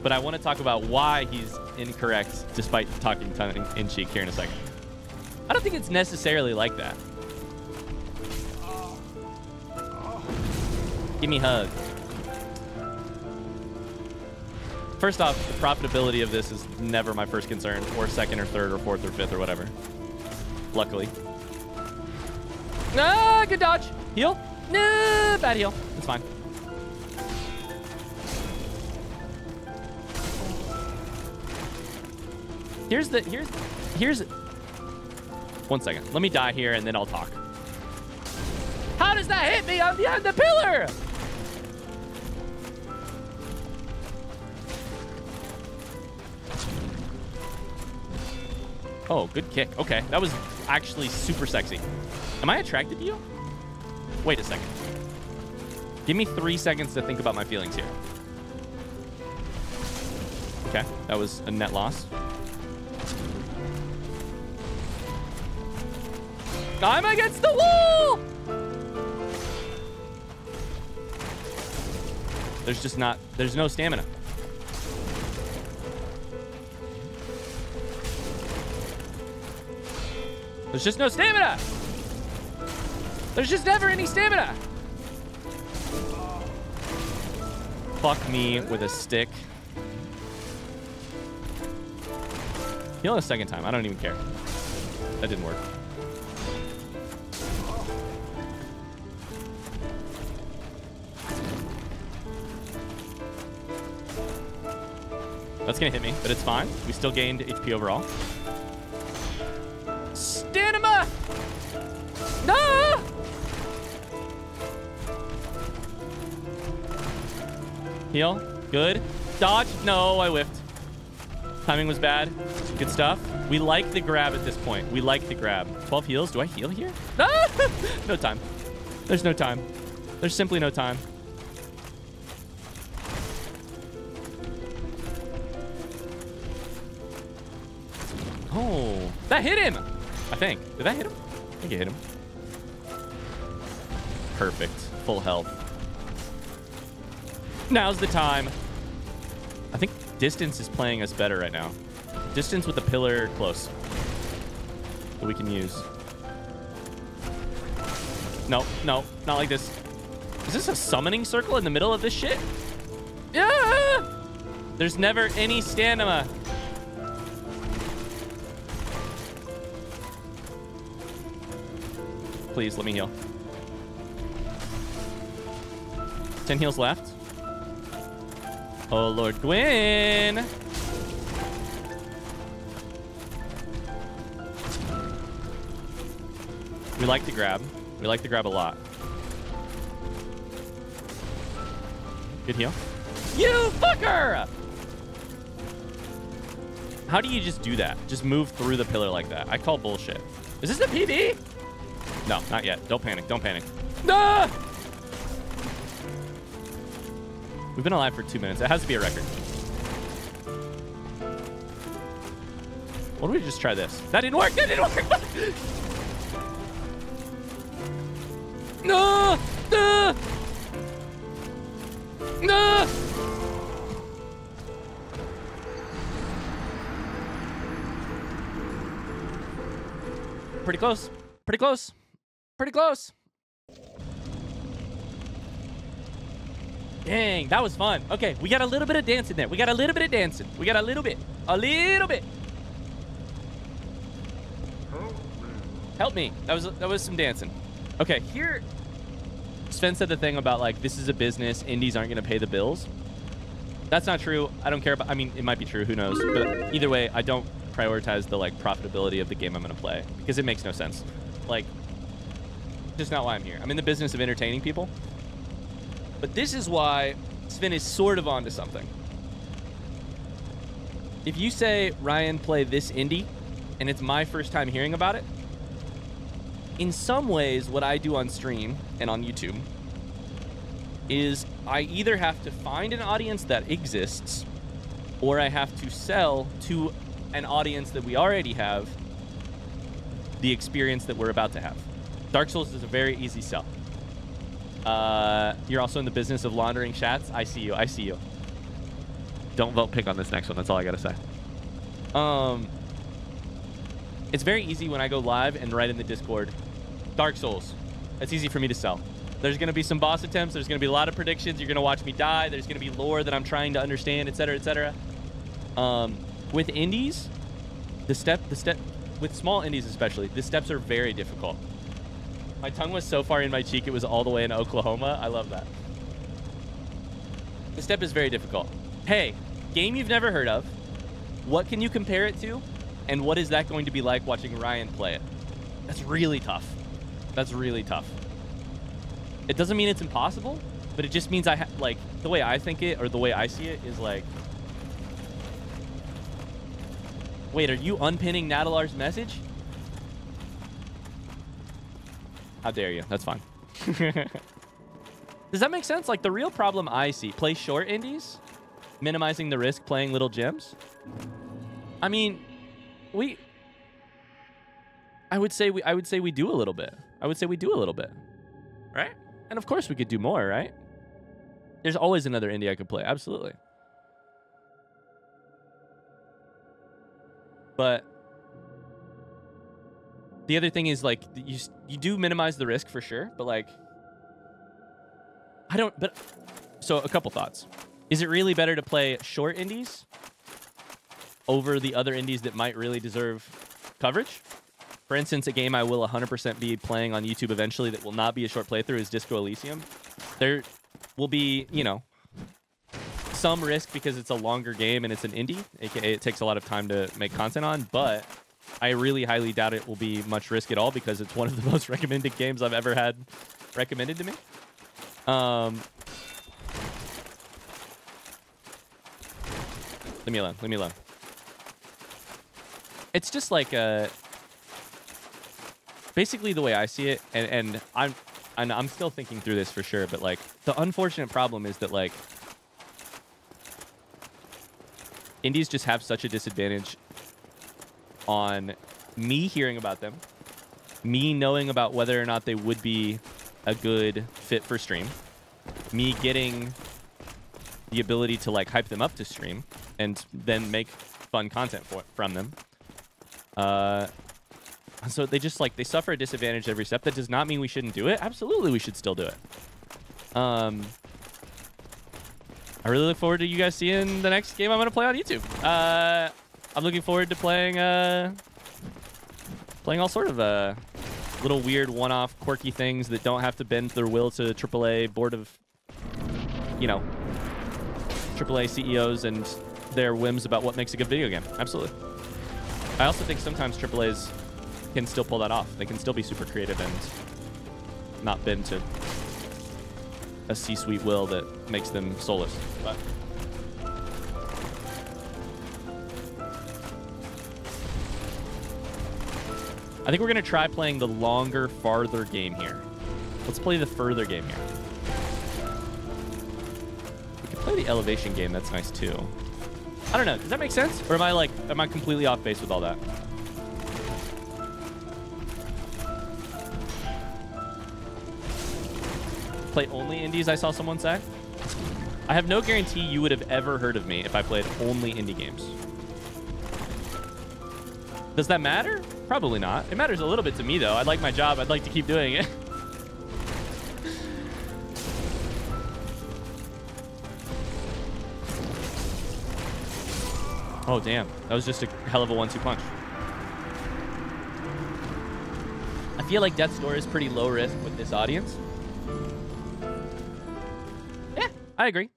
But I want to talk about why he's incorrect despite talking tongue-in-cheek here in a second. I don't think it's necessarily like that. Give me a hug. First off, the profitability of this is never my first concern, or second or third or fourth or fifth or whatever. Luckily. Ah, good dodge. Heal? No, bad heal. It's fine. Here's 1 second. Let me die here and then I'll talk. How does that hit me? I'm behind the pillar. Oh, good kick. Okay, that was actually super sexy. Am I attracted to you? Wait a second. Give me 3 seconds to think about my feelings here. Okay, that was a net loss. I'm against the wall! There's no stamina. There's just no stamina! There's just never any stamina! Fuck me with a stick. Heal a second time. I don't even care. That didn't work. That's gonna hit me, but it's fine. We still gained HP overall. Stamina! No! Heal. Good. Dodge. No, I whiffed. Timing was bad. Good stuff. We like the grab at this point. We like the grab. 12 heals. Do I heal here? Ah! No time. There's no time. There's simply no time. Oh, that hit him. I think. Did that hit him? I think it hit him. Perfect. Full health. Now's the time. I think distance is playing us better right now. Distance with the pillar close that we can use. No, no, not like this. Is this a summoning circle in the middle of this shit? Yeah! There's never any stamina. Please, let me heal. 10 heals left. Oh, Lord Gwyn. We like to grab. We like to grab a lot. Good heal. You fucker! How do you just do that? Just move through the pillar like that. I call bullshit. Is this a PB? No, not yet. Don't panic. Don't panic. No! We've been alive for 2 minutes. It has to be a record. What do we just try this? That didn't work. That didn't work. No! No! No! Pretty close. Pretty close. Pretty close. Dang, that was fun. Okay, we got a little bit of dancing there. We got a little bit of dancing. We got a little bit. A little bit. Help me. That was some dancing. Okay, here Sven said the thing about like this is a business, indies aren't going to pay the bills. That's not true. I don't care about, I mean, it might be true, who knows, but either way, I don't prioritize the like profitability of the game I'm going to play because it makes no sense. Like Just not why I'm here. I'm in the business of entertaining people. But this is why Sven is sort of onto something. If you say, Ryan, play this indie, and it's my first time hearing about it, in some ways, what I do on stream and on YouTube is I either have to find an audience that exists, or I have to sell to an audience that we already have the experience that we're about to have. Dark Souls is a very easy sell. You're also in the business of laundering chats. I see you. I see you. Don't vote pick on this next one. That's all I gotta say. It's very easy when I go live and write in the Discord, Dark Souls. It's easy for me to sell. There's going to be some boss attempts. There's going to be a lot of predictions. You're going to watch me die. There's going to be lore that I'm trying to understand, etc., etc. With indies, with small indies especially, the steps are very difficult. My tongue was so far in my cheek, it was all the way in Oklahoma. I love that. The step is very difficult. Hey, game you've never heard of. What can you compare it to? And what is that going to be like watching Ryan play it? That's really tough. That's really tough. It doesn't mean it's impossible, but it just means like, the way I think it, or the way I see it, is like... Wait, are you unpinning Nadalar's message? How dare you? That's fine. Does that make sense? Like, the real problem I see, play short indies, minimizing the risk, playing little gems. I mean, I would say we do a little bit. I would say we do a little bit, right? And of course we could do more, right? There's always another indie I could play, absolutely. But the other thing is, like, you do minimize the risk for sure, but like, so a couple thoughts. Is it really better to play short indies over the other indies that might really deserve coverage? For instance, a game I will 100% be playing on YouTube eventually that will not be a short playthrough is Disco Elysium. There will be, you know, some risk because it's a longer game and it's an indie, aka it takes a lot of time to make content on, but I really highly doubt it will be much risk at all because it's one of the most recommended games I've ever had recommended to me. Leave me alone. Leave me alone. It's just like basically the way I see it, and I'm still thinking through this for sure, but like the unfortunate problem is that like indies just have such a disadvantage on me hearing about them, me knowing about whether or not they would be a good fit for stream, me getting the ability to like hype them up to stream and then make fun content from them. So they just like, they suffer a disadvantage every step. That does not mean we shouldn't do it. Absolutely, we should still do it. I really look forward to you guys seeing the next game I'm going to play on YouTube. I'm looking forward to playing all sort of little weird one-off quirky things that don't have to bend their will to AAA board of, you know, AAA CEOs and their whims about what makes a good video game. Absolutely. I also think sometimes AAAs can still pull that off. They can still be super creative and not bend to a C-suite will that makes them soulless. But I think we're going to try playing the longer, farther game here. Let's play the further game here. We could play the elevation game. That's nice too. I don't know. Does that make sense? Or am I completely off base with all that? Play only indies, I saw someone say. I have no guarantee you would have ever heard of me if I played only indie games. Does that matter? Probably not. It matters a little bit to me, though. I like my job. I'd like to keep doing it. Oh, damn. That was just a hell of a 1-2 punch. I feel like Death's Door is pretty low risk with this audience. Yeah, I agree.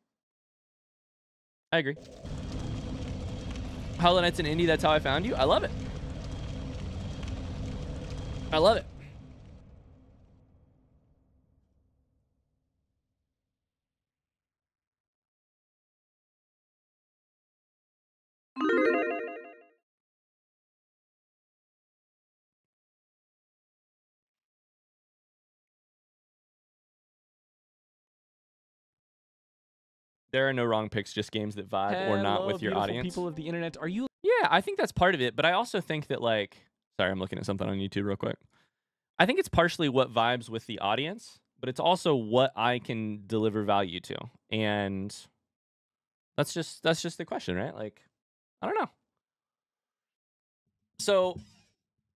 I agree. Hollow Knight's an indie, that's how I found you. I love it. I love it. There are no wrong picks, just games that vibe or not with your audience. People of the internet, are you? Yeah, I think that's part of it, but I also think that, like, sorry, I'm looking at something on YouTube real quick. I think it's partially what vibes with the audience, but it's also what I can deliver value to. And that's just the question, right? Like, I don't know. So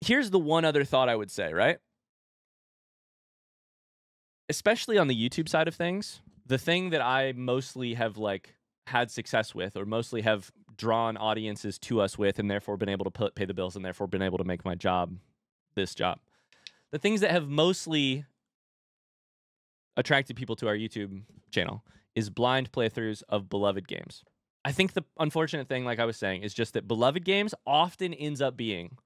here's the one other thought I would say, right? Especially on the YouTube side of things, the thing that I mostly have like had success with, or mostly have drawn audiences to us with, and therefore been able to pay the bills, and therefore been able to make my job this job. The things that have mostly attracted people to our YouTube channel is blind playthroughs of beloved games. I think the unfortunate thing, like I was saying, is just that beloved games often ends up being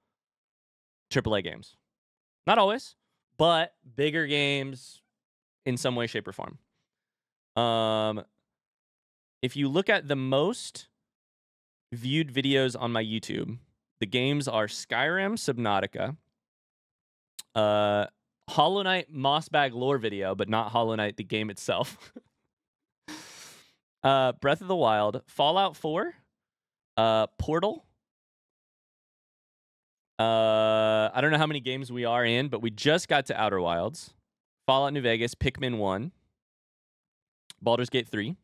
AAA games. Not always, but bigger games in some way, shape, or form. If you look at the most viewed videos on my YouTube, the games are Skyrim, Subnautica, Hollow Knight Mossbag lore video, but not Hollow Knight the game itself. Breath of the Wild, Fallout 4, Portal. I don't know how many games we are in, but we just got to Outer Wilds. Fallout New Vegas, Pikmin 1, Baldur's Gate 3.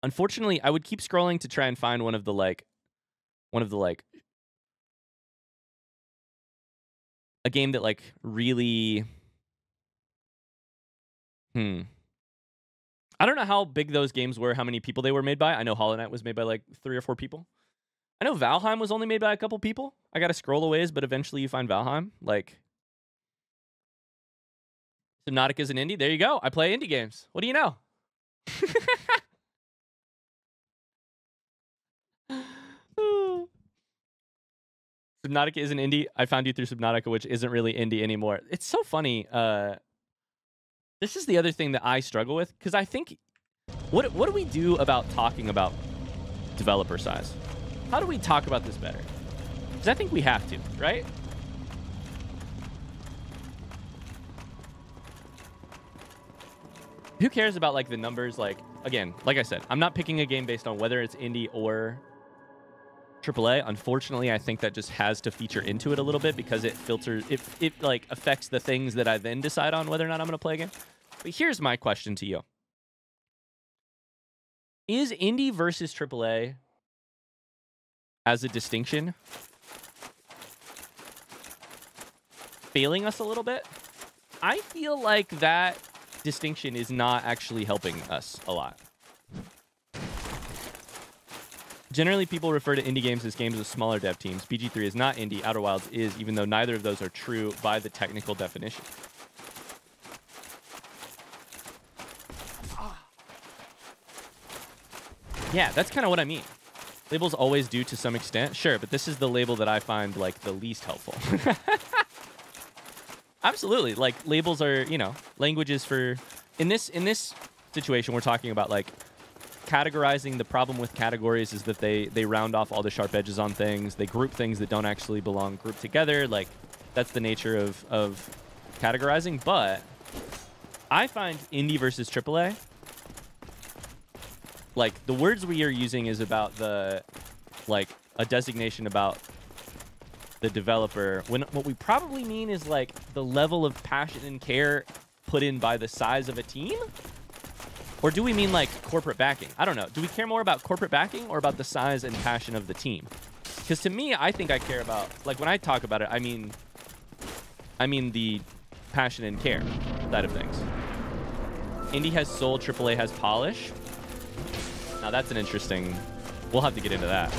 Unfortunately, I would keep scrolling to try and find one of the a game that like really I don't know how big those games were, how many people they were made by. I know Hollow Knight was made by like 3 or 4 people. I know Valheim was only made by a couple people. I got to scroll a ways, but eventually you find Valheim. Like, Subnautica is an indie. There you go. I play indie games. What do you know? Subnautica is an indie. I found you through Subnautica, which isn't really indie anymore. It's so funny. This is the other thing that I struggle with, because I think, what do we do about talking about developer size? How do we talk about this better? Because I think we have to, right? Who cares about like the numbers? Like, again, like I said, I'm not picking a game based on whether it's indie or AAA. Unfortunately, I think that just has to feature into it a little bit, because it filters, it like affects the things that I then decide on whether or not I'm going to play a game. But here's my question to you. Is indie versus AAA as a distinction failing us a little bit? I feel like that distinction is not actually helping us a lot. Generally, people refer to indie games as games with smaller dev teams. BG3 is not indie. Outer Wilds is, even though neither of those are true by the technical definition. Yeah, that's kind of what I mean. Labels always do to some extent. Sure, but this is the label that I find like the least helpful. Absolutely. Like, labels are, you know, languages for... In this situation, we're talking about like categorizing. The problem with categories is that they round off all the sharp edges on things. They group things that don't actually belong grouped together. Like, that's the nature of categorizing. But I find indie versus AAA, like, the words we are using is about the, like, a designation about the developer, when what we probably mean is like the level of passion and care put in by the size of a team? Or do we mean like corporate backing? I don't know. Do we care more about corporate backing or about the size and passion of the team? Because to me, I think I care about, like, when I talk about it, I mean the passion and care side of things. Indie has soul, AAA has polish. Now that's an interesting... We'll have to get into that.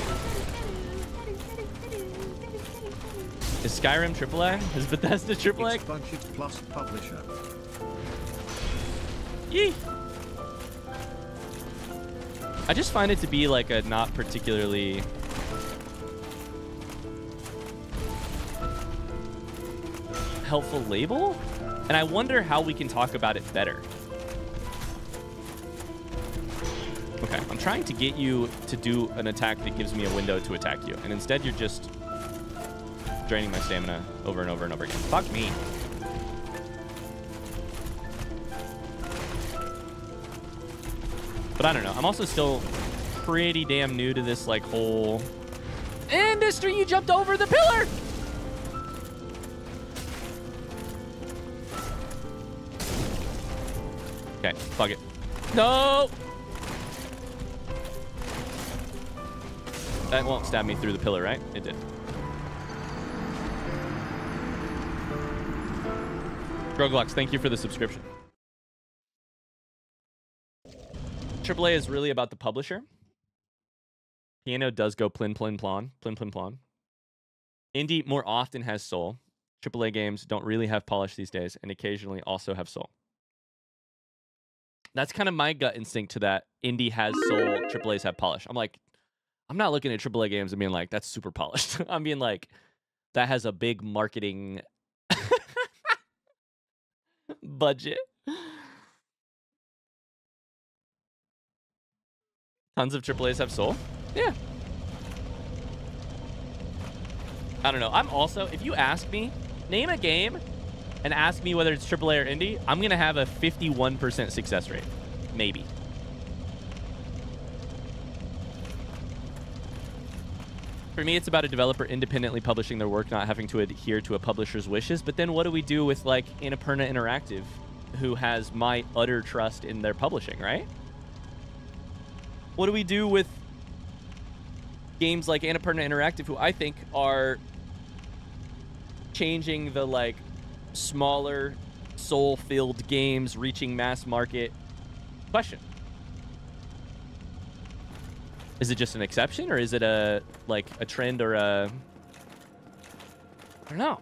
Is Skyrim AAA? Is Bethesda AAA? It's budget plus publisher. Yee! I just find it to be like a not particularly... helpful label? And I wonder how we can talk about it better. Okay, I'm trying to get you to do an attack that gives me a window to attack you, and instead you're just draining my stamina over and over and over again. Fuck me. But I don't know. I'm also still pretty damn new to this like whole industry. You jumped over the pillar. Okay, fuck it. No. That won't stab me through the pillar, right? It did. Groglox, thank you for the subscription. AAA is really about the publisher. Piano does go plin, plin, plon. Plin, plin, plon. Indie more often has soul. AAA games don't really have polish these days and occasionally also have soul. That's kind of my gut instinct to that. Indie has soul, AAAs have polish. I'm like, I'm not looking at AAA games and being like, that's super polished. I'm being like, that has a big marketing budget. Tons of AAAs have soul. Yeah. I don't know. I'm also, if you ask me, name a game and ask me whether it's AAA or indie, I'm going to have a 51% success rate. Maybe. For me, it's about a developer independently publishing their work, not having to adhere to a publisher's wishes. But then what do we do with, like, Annapurna Interactive, who has my utter trust in their publishing, right? What do we do with games like Annapurna Interactive, who I think are changing the, like, smaller, soul-filled games reaching mass market question? Is it just an exception, or is it a trend, or a... I don't know.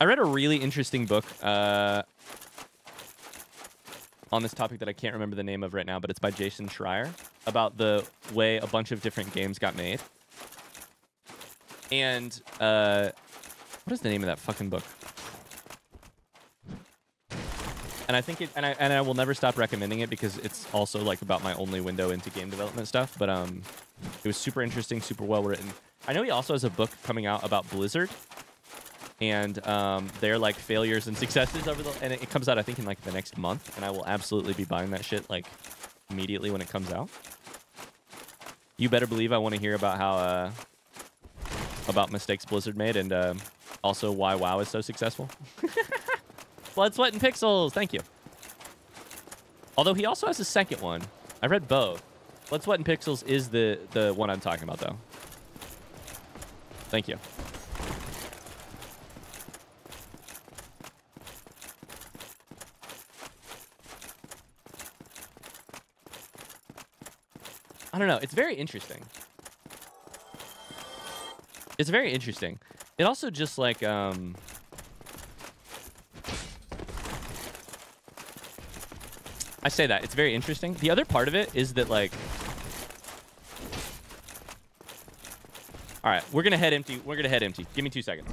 I read a really interesting book on this topic that I can't remember the name of right now, but it's by Jason Schreier, about the way a bunch of different games got made. And what is the name of that fucking book? And I think it, and I will never stop recommending it because it's also like about my only window into game development stuff. But it was super interesting, super well written. I know he also has a book coming out about Blizzard and their like failures and successes over the, and it comes out I think in like the next month, and I will absolutely be buying that shit like immediately when it comes out. You better believe I want to hear about how about mistakes Blizzard made, and also why WoW is so successful. Blood, Sweat, and Pixels. Thank you. Although he also has a second one. I read both. Blood, Sweat, and Pixels is the one I'm talking about, though. Thank you. I don't know. It's very interesting. It's very interesting. It also just like... I say that. It's very interesting. The other part of it is that, like... All right, we're going to head empty. We're going to head empty. Give me 2 seconds.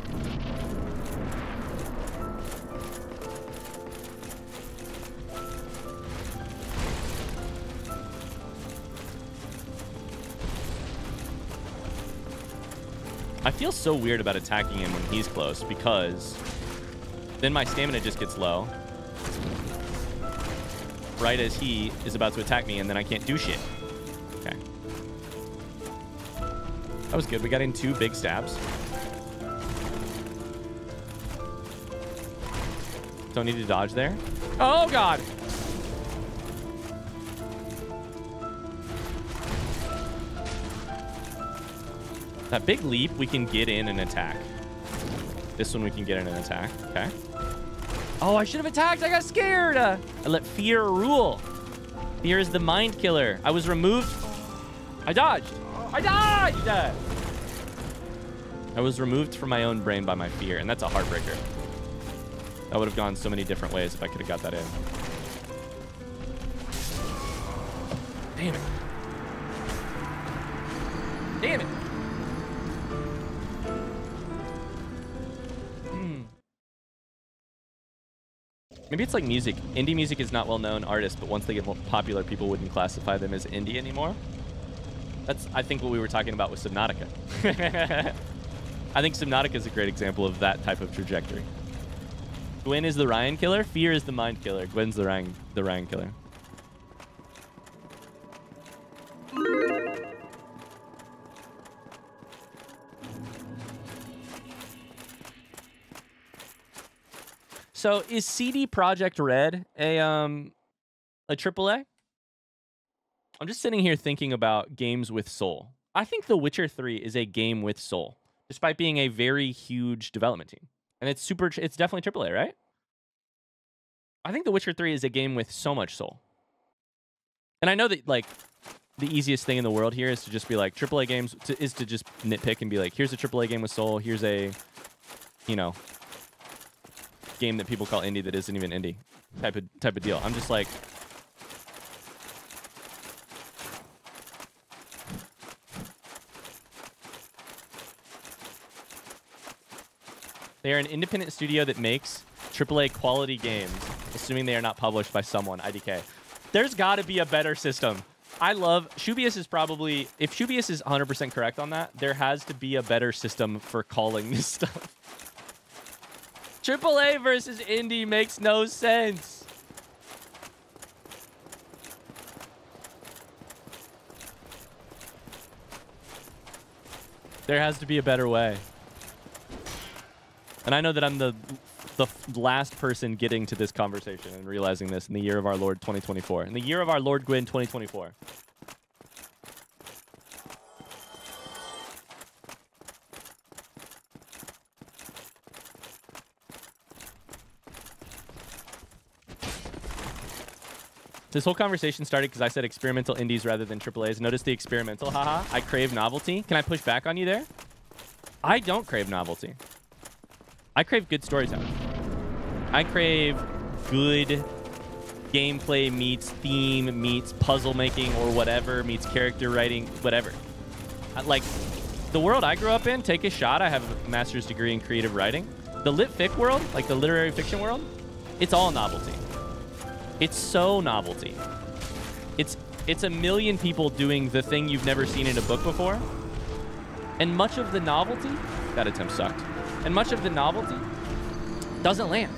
I feel so weird about attacking him when he's close because then my stamina just gets low. Right as he is about to attack me, and then I can't do shit. Okay. That was good. We got in 2 big stabs. Don't need to dodge there. Oh, God. That big leap, we can get in and attack. This one we can get in and attack. Okay. Oh, I should have attacked. I got scared. I let fear rule. Fear is the mind killer. I was removed. I dodged. I dodged. I was removed from my own brain by my fear, and that's a heartbreaker. That would have gone so many different ways if I could have got that in. Damn it. Damn it. Maybe it's like music. Indie music is not well-known artists, but once they get more popular, people wouldn't classify them as indie anymore. That's, I think, what we were talking about with Subnautica. I think Subnautica is a great example of that type of trajectory. Gwen is the Ryan killer. Fear is the mind killer. Gwen's the Ryan killer. So is CD Projekt Red a AAA? I'm just sitting here thinking about games with soul. I think The Witcher 3 is a game with soul, despite being a very huge development team. And it's definitely AAA, right? I think The Witcher 3 is a game with so much soul. And I know that, like, the easiest thing in the world here is to just be like, AAA games is to just nitpick and be like, here's a AAA game with soul. Here's a, you know, game that people call indie that isn't even indie type of deal. I'm just like, they are an independent studio that makes AAA quality games, assuming they are not published by someone, IDK. There's got to be a better system. I love, Shubius is probably, if Shubius is 100% correct on that, there has to be a better system for calling this stuff. AAA versus indie makes no sense. There has to be a better way. And I know that I'm the last person getting to this conversation and realizing this in the year of our Lord 2024. In the year of our Lord Gwyn 2024. This whole conversation started because I said experimental indies rather than AAAs. Notice the experimental, haha. I crave novelty. Can I push back on you there? I don't crave novelty. I crave good storytelling. I crave good gameplay meets theme meets puzzle making or whatever meets character writing, whatever. Like, the world I grew up in, take a shot. I have a master's degree in creative writing. The lit fic world, like the literary fiction world, it's all novelty. It's so novelty. It's a million people doing the thing you've never seen in a book before. And much of the novelty, that attempt sucked. And much of the novelty doesn't land.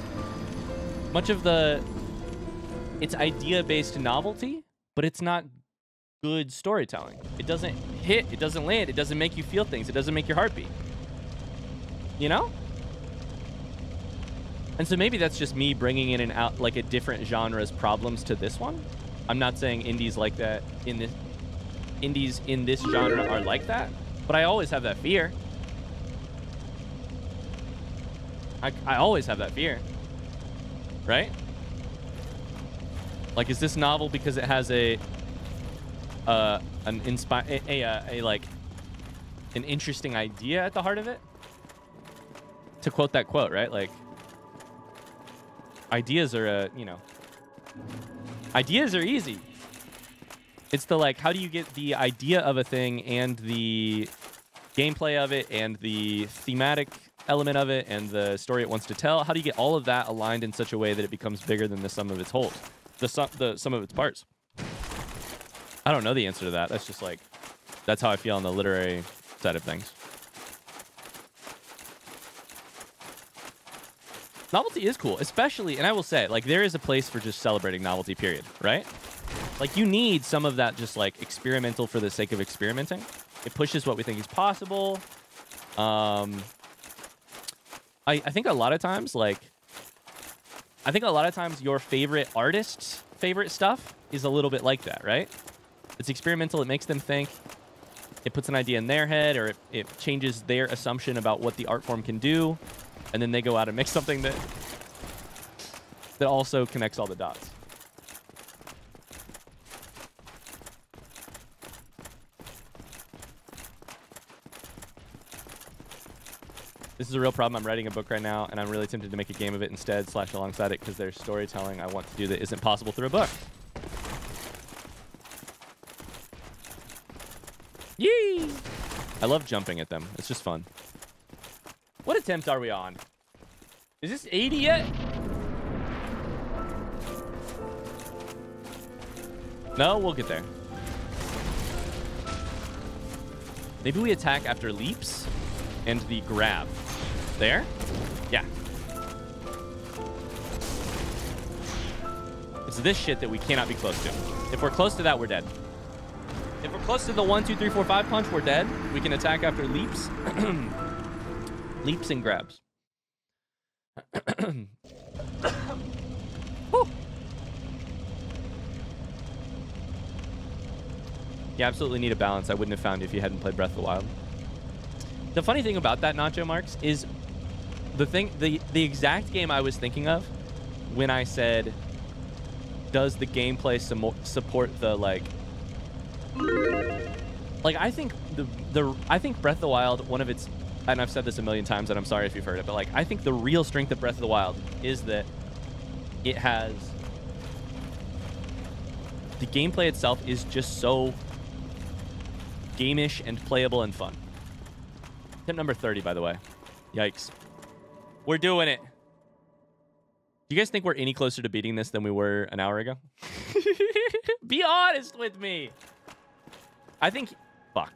Much of it's idea-based novelty, but it's not good storytelling. It doesn't hit, it doesn't land, it doesn't make you feel things, it doesn't make your heart beat. You know? And so maybe that's just me bringing in and out like a different genre's problems to this one. I'm not saying indies like that indies in this genre are like that, but I always have that fear. I always have that fear, right? Like, is this novel because it has an interesting idea at the heart of it? To quote that quote, right? Like, ideas are ideas are easy. It's the, like, how do you get the idea of a thing and the gameplay of it and the thematic element of it and the story it wants to tell? How do you get all of that aligned in such a way that it becomes bigger than the sum of its wholes, the sum of its parts? I don't know the answer to that. That's just like, that's how I feel on the literary side of things. Novelty is cool, especially, and I will say, like, there is a place for just celebrating novelty, period, right? Like, you need some of that just, like, experimental for the sake of experimenting. It pushes what we think is possible. I think a lot of times, like, your favorite artist's favorite stuff is a little bit like that, right? It's experimental. It makes them think. It puts an idea in their head, or it changes their assumption about what the art form can do. And then they go out and make something that also connects all the dots. This is a real problem. I'm writing a book right now, and I'm really tempted to make a game of it instead / alongside it because there's storytelling I want to do that isn't possible through a book. Yee! I love jumping at them. It's just fun. What attempt are we on? Is this 80 yet? No, we'll get there. Maybe we attack after leaps? and the grab. There? Yeah. It's this shit that we cannot be close to. If we're close to that, we're dead. If we're close to the 1, 2, 3, 4, 5 punch, we're dead. We can attack after leaps. Leaps and grabs. You absolutely need a balance. I wouldn't have found you if you hadn't played Breath of the Wild. The funny thing about that, Nacho Marks, is the exact game I was thinking of when I said, does the gameplay support the like I think I think Breath of the Wild, one of its, and I've said this a million times and I'm sorry if you've heard it, but like I think the real strength of Breath of the Wild is that it has, the gameplay itself is just so game-ish and playable and fun. Tip number 30, by the way. Yikes. We're doing it. Do you guys think we're any closer to beating this than we were an hour ago? Be honest with me. I think... Fuck.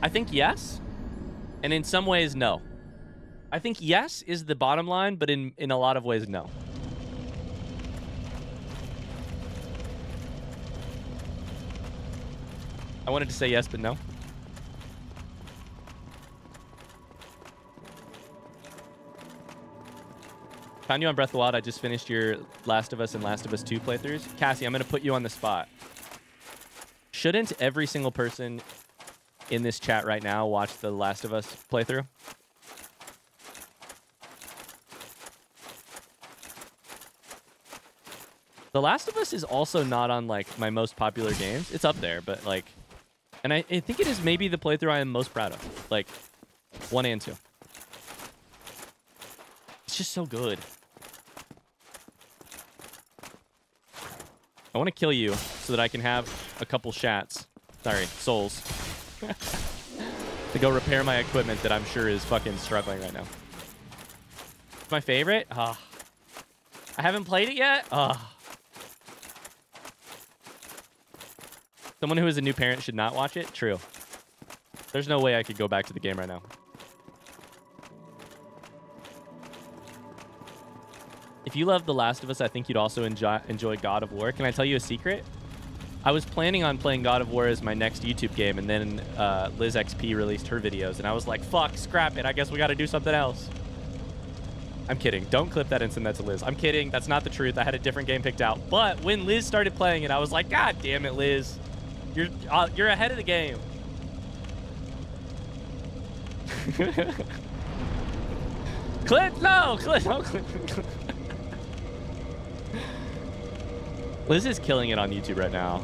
I think yes. And in some ways, no. I think yes is the bottom line, but in a lot of ways, no. I wanted to say yes, but no. Found you on Breath of the Wild. I just finished your Last of Us and Last of Us 2 playthroughs. Cassie, I'm going to put you on the spot. Shouldn't every single person in this chat right now watch the Last of Us playthrough? The Last of Us is also not on, like, my most popular games. It's up there, but, like... And I think it is maybe the playthrough I am most proud of. Like, 1 and 2. It's just so good. I want to kill you so that I can have a couple shats. Sorry, souls. To go repair my equipment that I'm sure is fucking struggling right now. My favorite? I haven't played it yet? Someone who is a new parent should not watch it? True. There's no way I could go back to the game right now. If you love The Last of Us, I think you'd also enjoy God of War. Can I tell you a secret? I was planning on playing God of War as my next YouTube game, and then Liz XP released her videos, and I was like, fuck, scrap it. I guess we got to do something else. I'm kidding. Don't clip that and send that to Liz. I'm kidding. That's not the truth. I had a different game picked out. But when Liz started playing it, I was like, God damn it, Liz. You're ahead of the game. Clip? No, clip. No, clip. Liz is killing it on YouTube right now.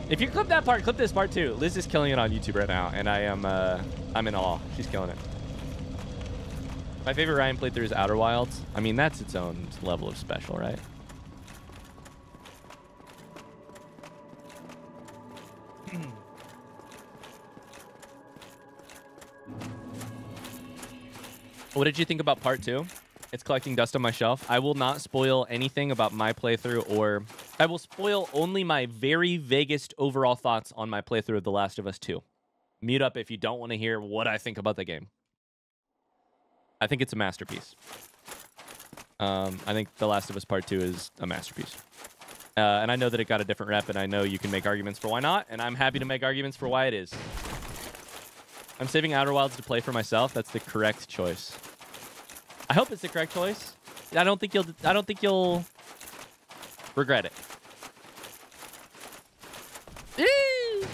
If you clip that part, clip this part too. Liz is killing it on YouTube right now, and I'm in awe. She's killing it. My favorite Ryan playthrough is Outer Wilds. I mean, that's its own level of special, right? What did you think about part 2? It's collecting dust on my shelf. I will not spoil anything about my playthrough, or I will spoil only my very vaguest overall thoughts on my playthrough of The Last of Us 2. Mute up if you don't want to hear what I think about the game. I think it's a masterpiece. I think The Last of Us Part 2 is a masterpiece. And I know that it got a different rep, and I know you can make arguments for why not, and I'm happy to make arguments for why it is. I'm saving Outer Wilds to play for myself. That's the correct choice. I hope it's the correct choice. I don't think you'll regret it. Eee!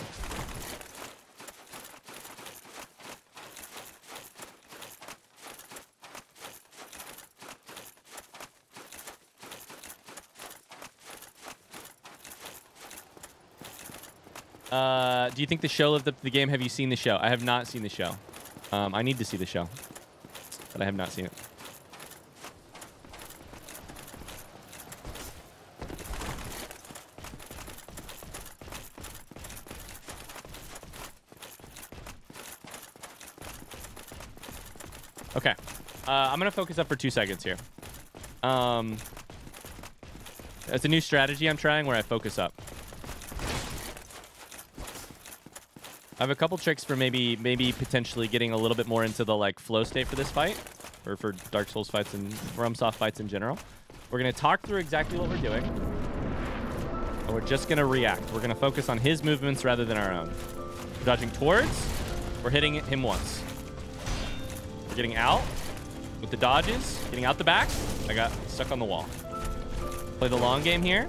Do you think the show of the game? Have you seen the show? I have not seen the show. I need to see the show, but I have not seen it. Okay. I'm going to focus up for 2 seconds here. It's a new strategy I'm trying where I focus up. have a couple tricks for maybe potentially getting a little bit more into the like flow state for this fight, or for Dark Souls fights and FromSoft fights in general. We're gonna talk through exactly what we're doing, and we're just gonna react. We're gonna focus on his movements rather than our own. We're dodging towards. We're hitting him once. We're getting out with the dodges. Getting out the back. I got stuck on the wall. Play the long game here.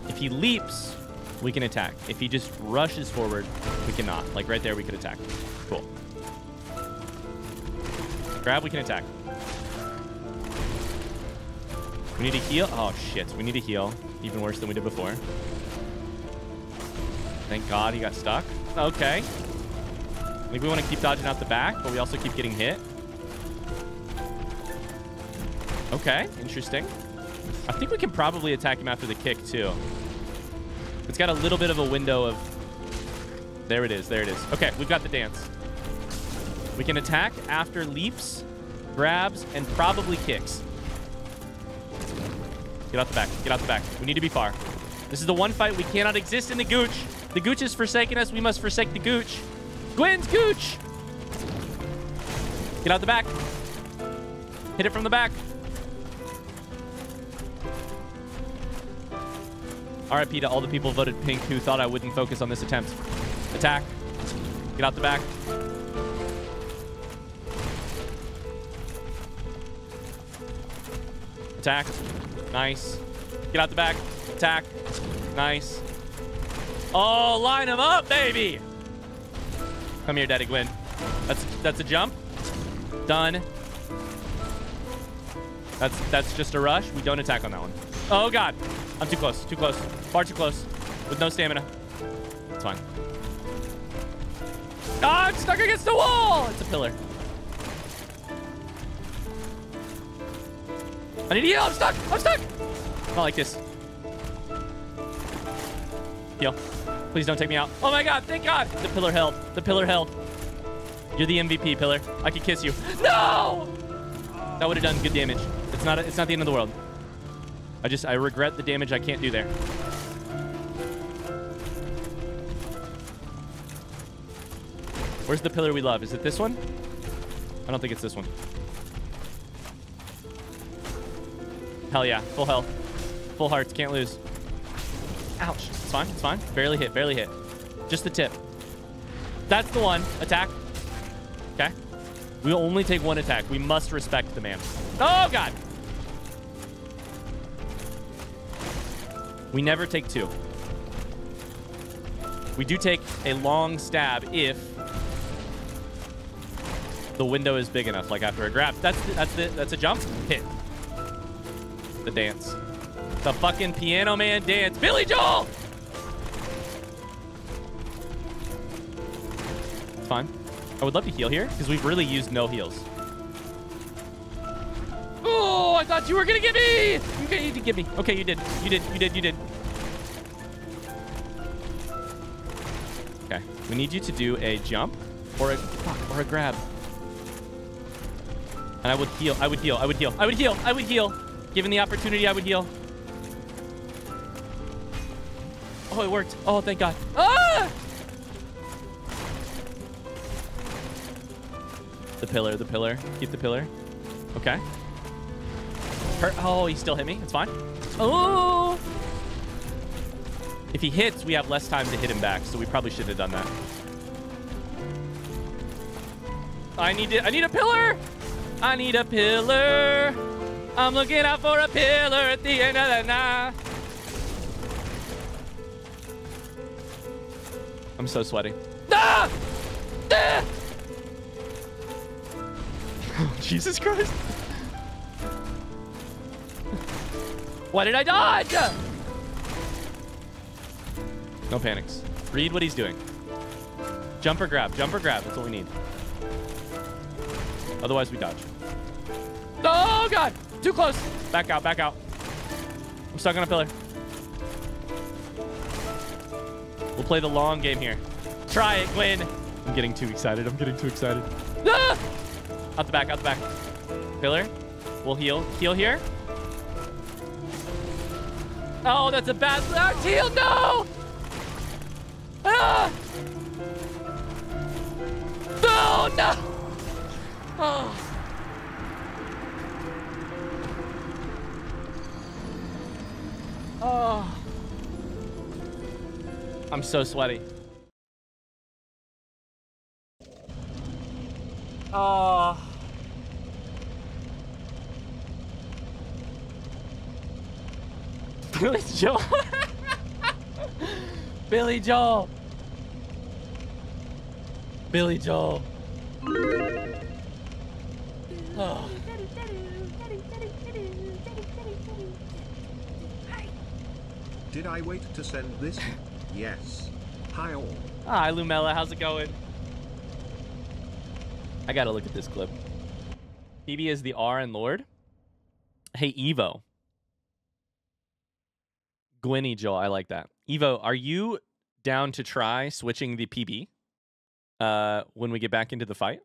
If he leaps, we can attack. If he just rushes forward, we cannot. Like right there, we could attack. Cool. Grab, we can attack. We need to heal. Oh, shit. We need to heal. Even worse than we did before. Thank God he got stuck. Okay. I think we want to keep dodging out the back, but we also keep getting hit. Okay, interesting. I think we can probably attack him after the kick, too. It's got a little bit of a window of... There it is. There it is. Okay, we've got the dance. We can attack after leaps, grabs, and probably kicks. Get out the back. Get out the back. We need to be far. This is the one fight we cannot exist in the gooch. The gooch has forsaken us. We must forsake the gooch. Gwen's gooch! Get out the back. Hit it from the back. RIP to all the people voted pink who thought I wouldn't focus on this attempt. Attack. Get out the back. Attack. Nice. Get out the back. Attack. Nice. Oh, line him up, baby! Come here, Daddy Gwen. That's a jump. Done. That's just a rush. We don't attack on that one. Oh, God. I'm too close. Too close. Far too close. With no stamina. It's fine. Ah, I'm stuck against the wall! It's a pillar. I need to heal. I'm stuck. I'm stuck. Not like this. Heal. Please don't take me out. Oh my God. Thank God. The pillar held. The pillar held. You're the MVP, pillar. I could kiss you. No! That would have done good damage. It's not the end of the world. I regret the damage I can't do there. Where's the pillar we love? Is it this one? I don't think it's this one. Hell yeah. Full health. Full hearts. Can't lose. Ouch. It's fine. It's fine. Barely hit. Barely hit. Just the tip. That's the one. Attack. Okay. We'll only take one attack. We must respect the man. Oh, God. We never take two. We do take a long stab if the window is big enough, like after a grab. That's a jump. Hit. The dance. The fucking Piano Man dance. Billy Joel! It's fine. I would love to heal here, because we've really used no heals. Oh, I thought you were going to get me! Okay, you did get me. Okay, you did. You did. You did. You did. Okay. We need you to do a jump or a grab. And I would heal. I would heal. I would heal. I would heal. I would heal. Given the opportunity, I would heal. Oh, it worked. Oh, thank God. Ah! The pillar, the pillar. Keep the pillar. Okay. Oh, he still hit me. It's fine. Oh! If he hits, we have less time to hit him back, so we probably should have done that. I need a pillar! I need a pillar! I'm looking out for a pillar at the end of the night. I'm so sweaty. Ah! Ah! Jesus Christ. Why did I dodge? No panics. Read what he's doing. Jump or grab. Jump or grab. That's what we need. Otherwise, we dodge. Oh, God. Too close. Back out. Back out. I'm stuck on a pillar. We'll play the long game here. Try it, Gwen. I'm getting too excited. I'm getting too excited. Ah! Out the back. Out the back. Pillar. We'll heal. Heal here. Oh, that's a bad heal. No! Ah! No, no! Oh. Oh. I'm so sweaty. Oh. Billy Joel. Billy Joel. Billy Joel. Oh. Did I wait to send this? Yes. Hi all. Hi Lumella, how's it going? I gotta look at this clip. PB is the R and Lord. Hey Evo. Gwynny Joel, I like that. Evo, are you down to try switching the PB when we get back into the fight?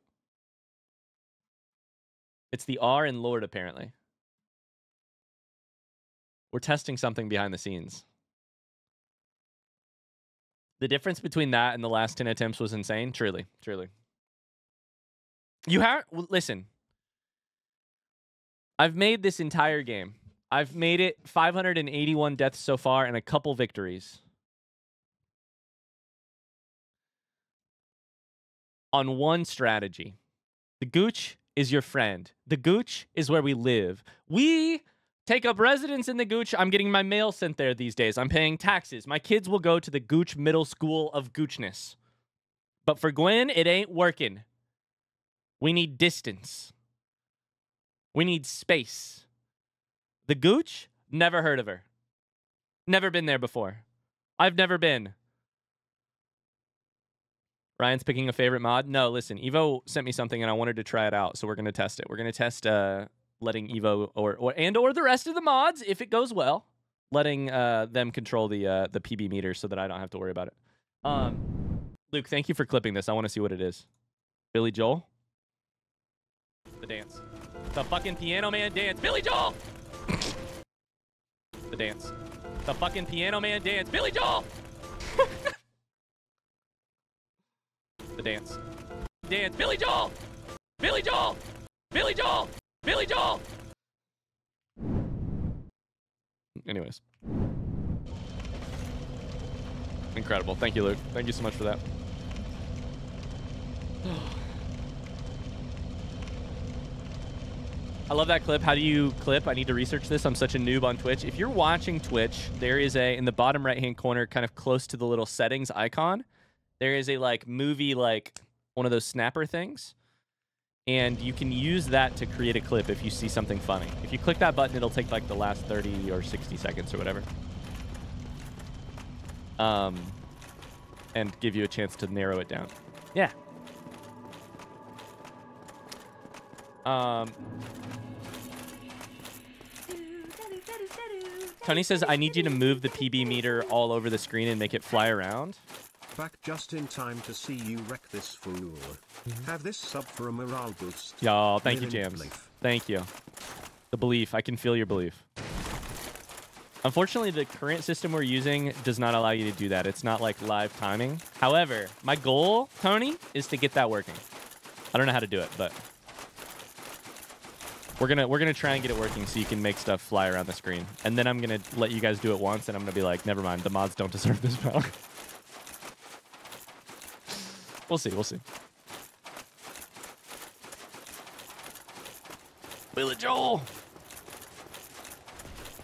It's the R and Lord, apparently. We're testing something behind the scenes. The difference between that and the last 10 attempts was insane. Truly, truly. You have... Listen. I've made this entire game. I've made it 581 deaths so far and a couple victories. On one strategy. The Gooch is your friend. The Gooch is where we live. We take up residence in the Gooch. I'm getting my mail sent there these days. I'm paying taxes. My kids will go to the Gooch Middle School of Goochness. But for Gwen, it ain't working. We need distance. We need space. The Gooch? Never heard of her. Never been there before. I've never been. Ryan's picking a favorite mod? No, listen. Evo sent me something and I wanted to try it out, so we're going to test it. We're going to test letting Evo or the rest of the mods, if it goes well, letting them control the PB meter so that I don't have to worry about it. Luke, thank you for clipping this. I want to see what it is. Billy Joel? The dance. The fucking Piano Man dance. Billy Joel! The dance. The fucking Piano Man dance. Billy Joel! The dance. Dance. Billy Joel! Billy Joel! Billy Joel! Billy Joel! Anyways. Incredible. Thank you, Luke. Thank you so much for that. I love that clip. How do you clip? I need to research this. I'm such a noob on Twitch. If you're watching Twitch, there is in the bottom right-hand corner, kind of close to the little settings icon, there is a movie, one of those snapper things. And you can use that to create a clip if you see something funny. If you click that button, it'll take the last 30 or 60 seconds or whatever. And give you a chance to narrow it down. Yeah. Tony says, I need you to move the PB meter all over the screen and make it fly around. Back just in time to see you wreck this fool. Have this sub for a morale boost. Y'all, thank you, Jams. Thank you. The belief. I can feel your belief. Unfortunately, the current system we're using does not allow you to do that. It's not live timing. However, my goal, Tony, is to get that working. I don't know how to do it, but we're gonna try and get it working so you can make stuff fly around the screen. And then I'm gonna let you guys do it once, and I'm gonna be like, never mind, the mods don't deserve this power. We'll see. We'll see. Billy Joel.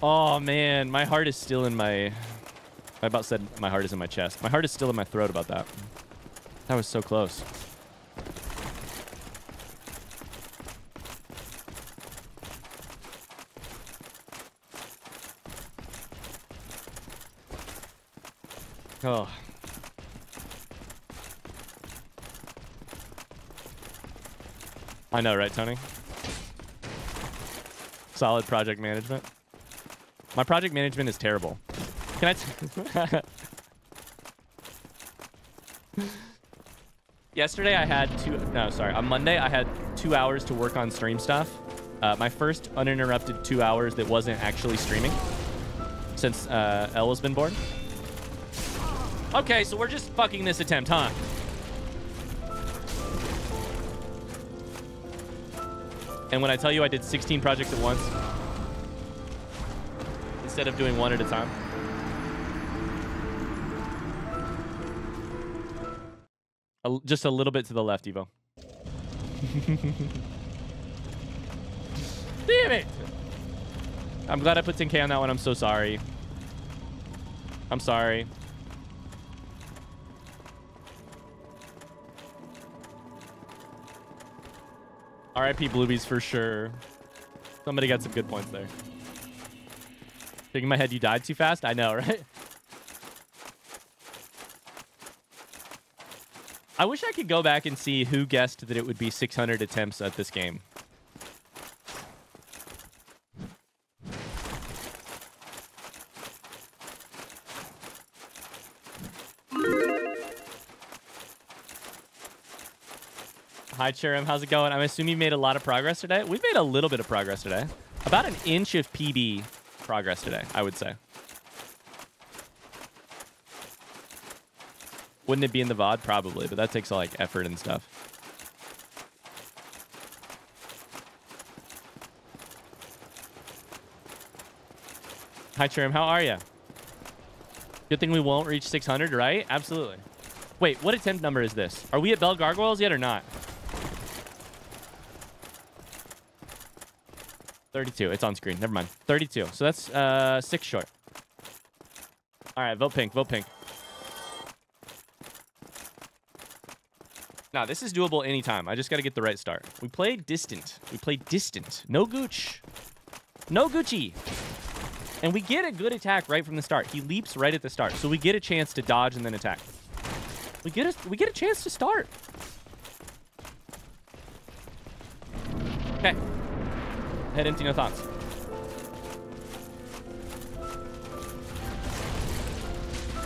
Oh man, my heart is still in my. I about said my heart is in my chest. My heart is still in my throat about that. That was so close. Oh. I know, right, Tony? Solid project management. My project management is terrible. Can I... Yesterday I had on Monday I had 2 hours to work on stream stuff. My first uninterrupted 2 hours that wasn't actually streaming since Elle has been born. Okay, so we're just fucking this attempt, huh? And when I tell you I did 16 projects at once, instead of doing one at a time. Just a little bit to the left, Evo. Damn it! I'm glad I put 10K on that one. I'm so sorry. I'm sorry. RIP Bluebies for sure. Somebody got some good points there. Shaking my head, you died too fast? I know, right? I wish I could go back and see who guessed that it would be 600 attempts at this game. Hi, Cherim. How's it going? I'm assuming you made a lot of progress today. We've made a little bit of progress today. About an inch of PB progress today, I would say. Wouldn't it be in the VOD? Probably, but that takes like effort and stuff. Hi, Cherim. How are you? Good thing we won't reach 600, right? Absolutely. Wait, what attempt number is this? Are we at Bell Gargoyles yet or not? 32. It's on screen. Never mind. 32. So that's 6 short. All right, vote pink. Vote pink. Nah, this is doable anytime. I just got to get the right start. We played distant. We played distant. No gooch. No Gucci. And we get a good attack right from the start. He leaps right at the start. So we get a chance to dodge and then attack. We get a chance to start. Okay. Head empty, no thoughts.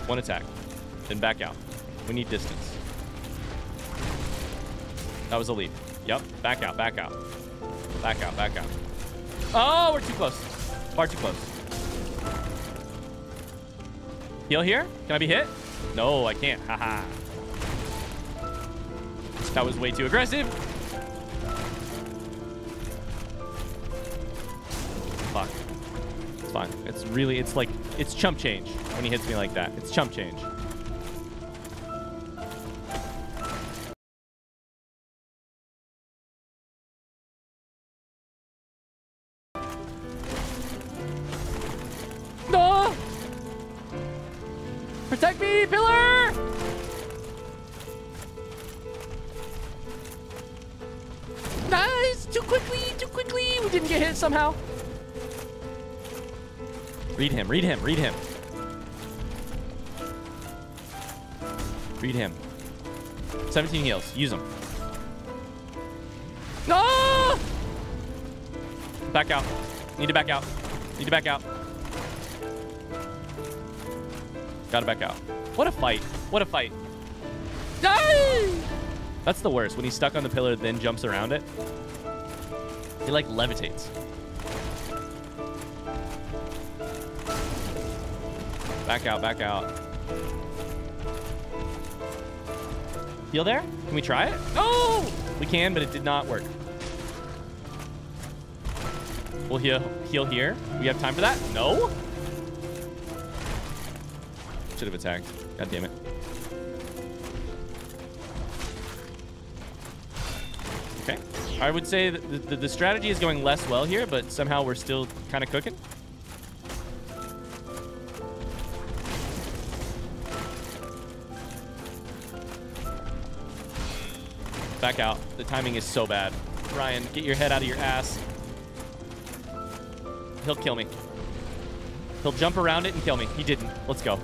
One attack. Then back out. We need distance. That was a leap. Yep. Back out, back out. Back out, back out. Oh, we're too close. Far too close. Heal here? Can I be hit? No, I can't. Haha. That was way too aggressive. Fuck. It's fine. It's really, it's like, it's chump change when he hits me like that. It's chump change. No! Protect me, pillar! Nice! Too quickly, too quickly! We didn't get hit somehow. Read him, read him, read him. Read him. 17 heals. Use them. No! Back out. Need to back out. Need to back out. Gotta back out. What a fight. What a fight. Die! That's the worst. When he's stuck on the pillar, then jumps around it. He like levitates. Back out, back out. Heal there? Can we try it? Oh! We can, but it did not work. We'll heal here. We have time for that? No? Should have attacked. God damn it. Okay. I would say that the strategy is going less well here, but somehow we're still kind of cooking. Back out. The timing is so bad. Ryan, get your head out of your ass. He'll kill me. He'll jump around it and kill me. He didn't. Let's go.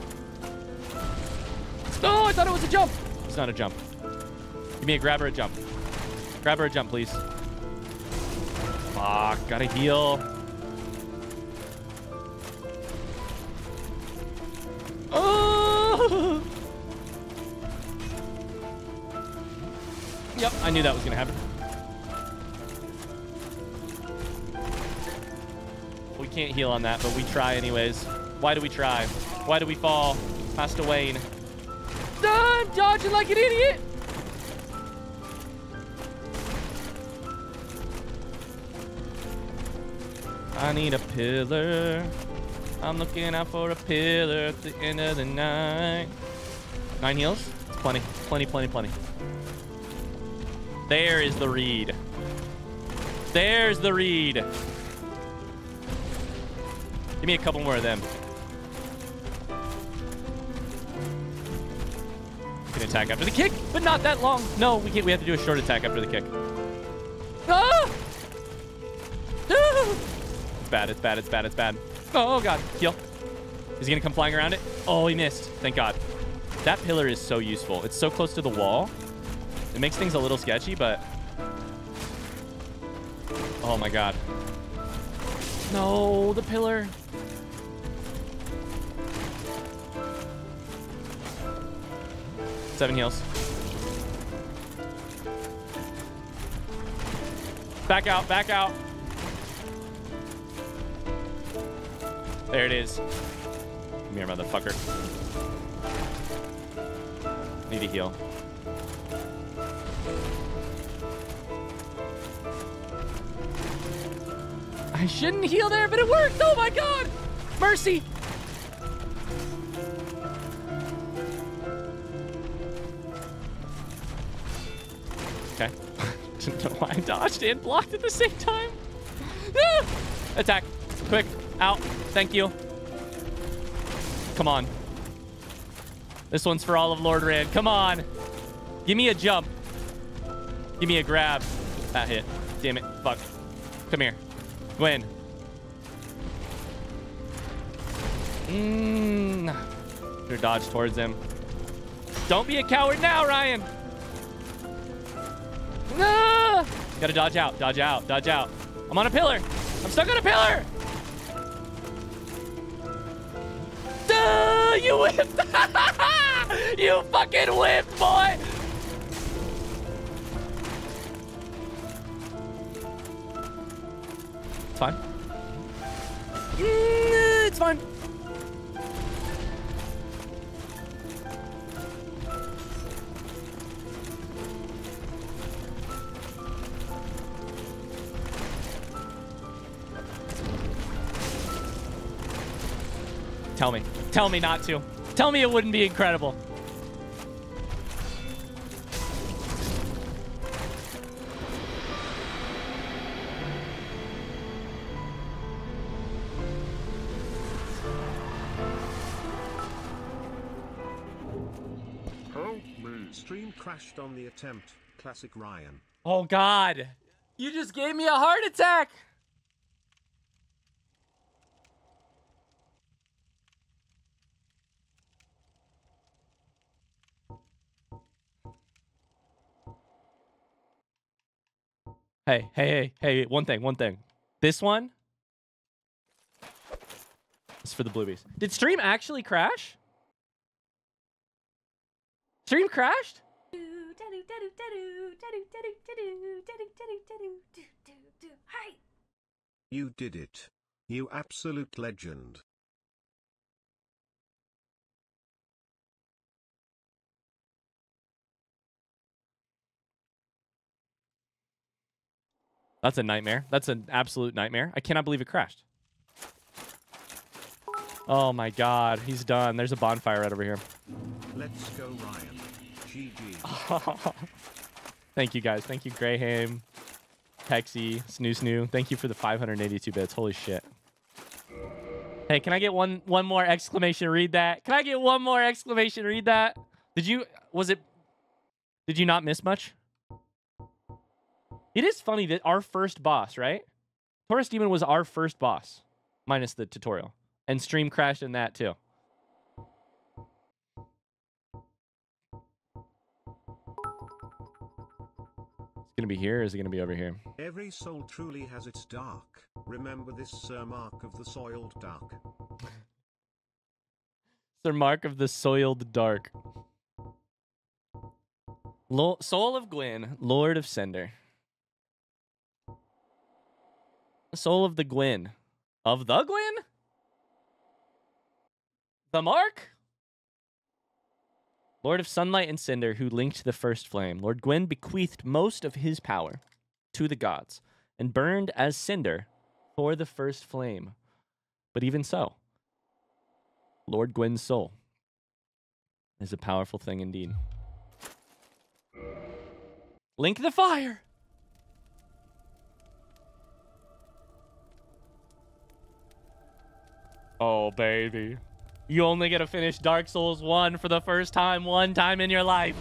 No, I thought it was a jump. It's not a jump. Give me a grab or a jump. Grab or a jump, please. Fuck. Gotta heal. Oh! Yep, I knew that was gonna happen. We can't heal on that, but we try anyways. Why do we try? Why do we fall? Master Wayne. dodging like an idiot. I need a pillar. I'm looking out for a pillar at the end of the night. 9 heals? It's plenty. Plenty. There is the read. There's the read. Give me a couple more of them. You can attack after the kick, but not that long. No, we can't. We have to do a short attack after the kick. Ah! Ah! It's bad. Oh, God. Heal. Is he going to come flying around it? Oh, he missed. Thank God. That pillar is so useful. It's so close to the wall. It makes things a little sketchy, but... Oh, my God. No, the pillar. Seven heals. Back out. There it is. Come here, motherfucker. Need a heal. I shouldn't heal there, but it worked. Oh my God. Mercy. Okay. Didn't know why I dodged and blocked at the same time. Ah! Attack. Quick. Out. Thank you. Come on. This one's for all of Lord Rand. Come on. Give me a jump. Give me a grab. That hit. Damn it. Fuck. Come here. Gwen. Should dodge towards him. Don't be a coward now, Ryan. No! Gotta dodge out. Dodge out. Dodge out. I'm on a pillar. I'm stuck on a pillar. You whipped! You fucking whipped, boy! It's fine. It's fine. Tell me. Tell me not to. Tell me it wouldn't be incredible. Help me. Stream crashed on the attempt. Classic Ryan. Oh, God. You just gave me a heart attack. Hey, one thing. This one is for the Bluebies. Did stream actually crash? Stream crashed? Hi. You did it. You absolute legend. That's a nightmare. That's an absolute nightmare. I cannot believe it crashed. Oh my God, he's done. There's a bonfire right over here. Let's go, Ryan. GG. Thank you guys. Thank you, Graham, Pexy, Snoo. Thank you for the 582 bits. Holy shit. Hey, can I get one more exclamation? Read that. Can I get one more exclamation? Read that. Did you not miss much? It is funny that our first boss, right? Taurus Demon was our first boss, minus the tutorial. And stream crashed in that, too. It's going to be here, or is it going to be over here? Every soul truly has its dark. Remember this, Sir Mark of the Soiled Dark. Sir Mark of the Soiled Dark. Soul of Gwyn, Lord of Cinder. Soul of the Gwyn. Of the Gwyn? The Mark? Lord of Sunlight and Cinder, who linked the first flame. Lord Gwyn bequeathed most of his power to the gods and burned as cinder for the first flame. But even so, Lord Gwyn's soul is a powerful thing indeed. Link the fire! Oh, baby. You only get to finish Dark Souls 1 for the first time, one time in your life.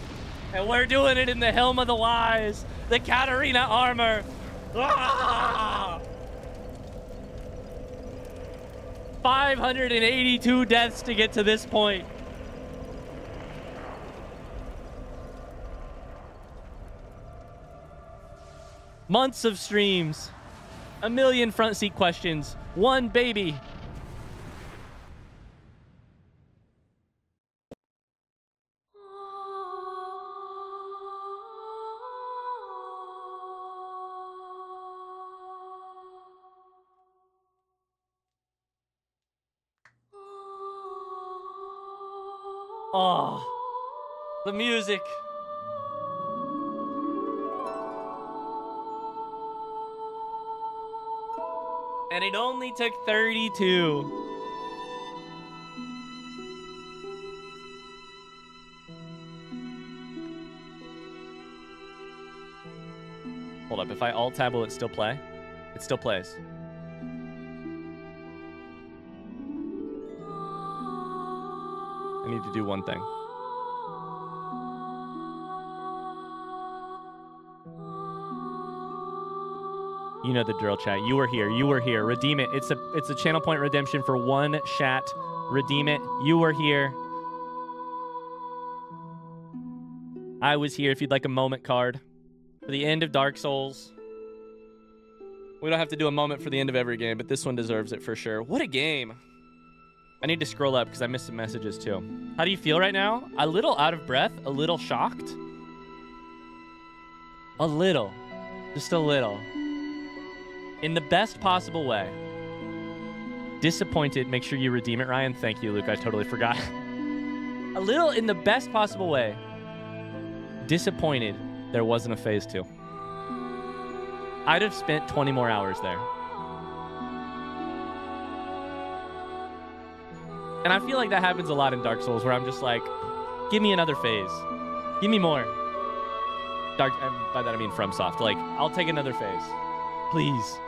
And we're doing it in the Helm of the Wise, the Katarina armor. Ah! 582 deaths to get to this point. Months of streams. 1 million front seat questions. One baby. Oh, the music. And it only took 32. Hold up, if I alt-tab, will it still play? It still plays. I need to do one thing. You know the drill, chat. You were here. You were here. Redeem it. It's a channel point redemption for one chat. Redeem it. You were here. I was here if you'd like a moment card for the end of Dark Souls. We don't have to do a moment for the end of every game, but this one deserves it for sure. What a game. I need to scroll up because I missed some messages too. How do you feel right now? A little out of breath, a little shocked. A little. Just a little. In the best possible way. Disappointed. Make sure you redeem it, Ryan. Thank you, Luke. I totally forgot. A little in the best possible way. Disappointed there wasn't a phase 2. I'd have spent 20 more hours there. And I feel like that happens a lot in Dark Souls, where I'm just like, give me another phase. Give me more. By that I mean FromSoft. Like, I'll take another phase. Please.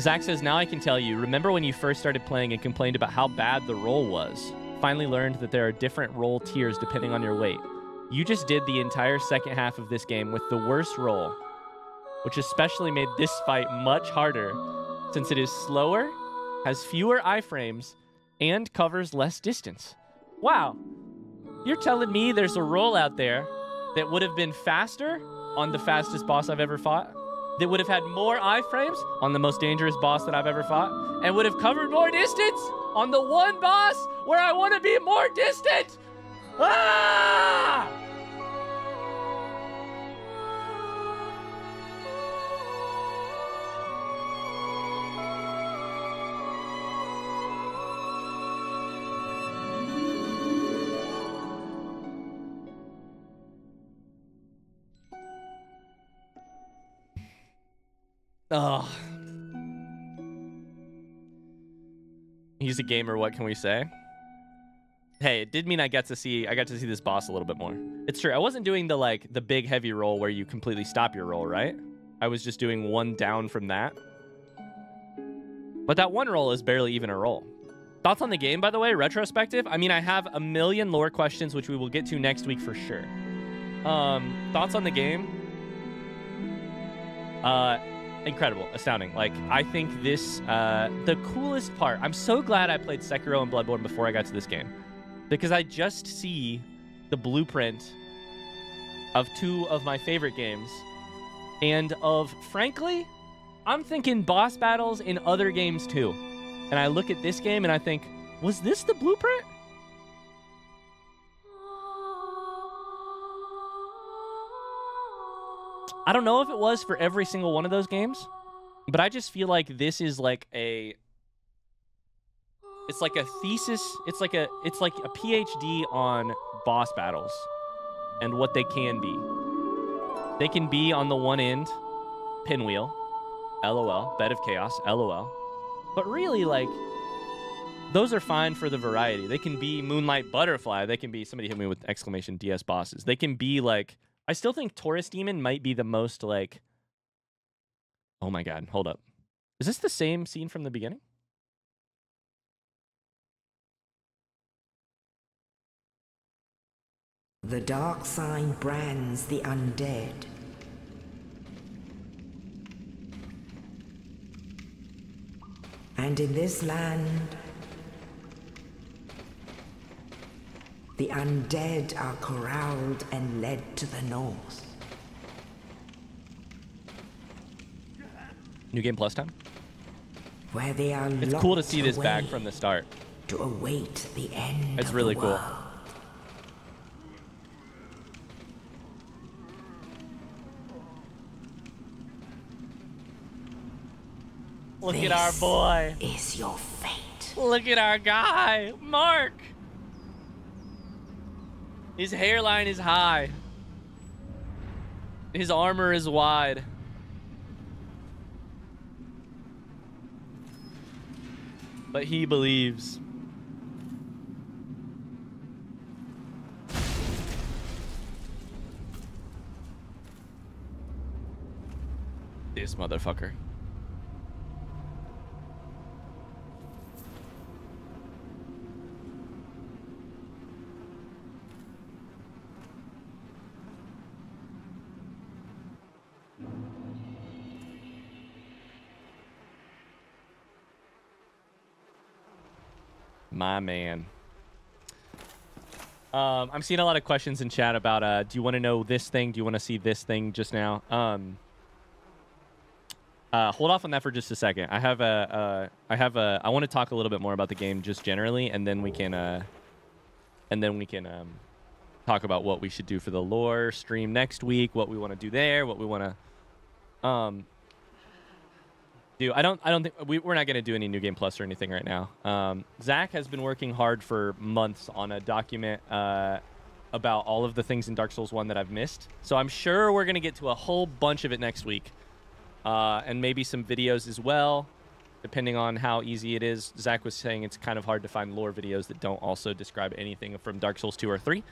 Zach says, now I can tell you, remember when you first started playing and complained about how bad the roll was? Finally learned that there are different roll tiers depending on your weight. You just did the entire second half of this game with the worst roll, which especially made this fight much harder since it is slower, has fewer iframes, and covers less distance. Wow. You're telling me there's a roll out there that would have been faster on the fastest boss I've ever fought, that would have had more iframes on the most dangerous boss that I've ever fought, and would have covered more distance on the one boss where I want to be more distant? Ah! Oh. He's a gamer, what can we say? Hey, it did mean I got to see this boss a little bit more. It's true. I wasn't doing the big heavy roll where you completely stop your roll, right? I was just doing one down from that. But that one roll is barely even a roll. Thoughts on the game, by the way, retrospective? I mean, I have a million lore questions, which we will get to next week for sure. Thoughts on the game? Incredible, astounding. Like, I think this, the coolest part, I'm so glad I played Sekiro and Bloodborne before I got to this game, because I just see the blueprint of two of my favorite games, and of, frankly, I'm thinking boss battles in other games too. And I look at this game and I think, was this the blueprint? I don't know if it was for every single one of those games, but I just feel like this is like a It's like a thesis. It's like a PhD on boss battles and what they can be. They can be on the one end, pinwheel, LOL, bed of chaos, LOL. But really, like, those are fine for the variety. They can be Moonlight Butterfly. They can be, somebody hit me with exclamation DS bosses. They can be like, I still think Taurus Demon might be the most like, oh my God, hold up. Is this the same scene from the beginning? The dark sign brands the undead. And in this land, the undead are corralled and led to the north. New Game Plus time? Where they are It's cool to see this back from the start. To await the end. It's of really the cool. world. Look at our boy. Is your fate. Look at our guy, Mark. His hairline is high. His armor is wide. But he believes. This motherfucker. My man. I'm seeing a lot of questions in chat about do you want to know this thing? Do you want to see this thing just now? Hold off on that for just a second. I want to talk a little bit more about the game just generally, and then we can talk about what we should do for the lore stream next week, what we want to do there, what we want to do. I don't think we're not going to do any New Game Plus or anything right now. Zach has been working hard for months on a document about all of the things in Dark Souls 1 that I've missed. So I'm sure we're going to get to a whole bunch of it next week. And maybe some videos as well, depending on how easy it is. Zach was saying it's kind of hard to find lore videos that don't also describe anything from Dark Souls 2 or 3.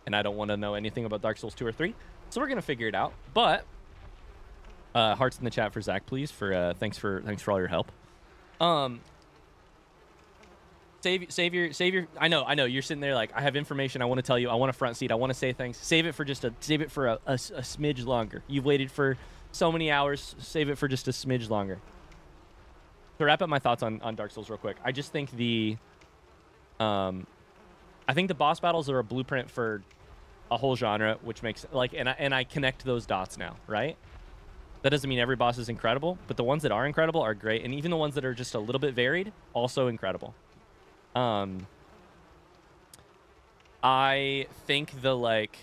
And I don't want to know anything about Dark Souls 2 or 3. So we're going to figure it out. But hearts in the chat for Zach, please. For thanks for all your help. Save your. I know. You're sitting there like, I have information I want to tell you. I want a front seat. I want to say things. Save it for a smidge longer. You've waited for so many hours. Save it for just a smidge longer. To wrap up my thoughts on Dark Souls real quick, I just think I think the boss battles are a blueprint for a whole genre, which makes and I connect those dots now, right? That doesn't mean every boss is incredible, but the ones that are incredible are great, and even the ones that are just a little bit varied, also incredible. I think I'm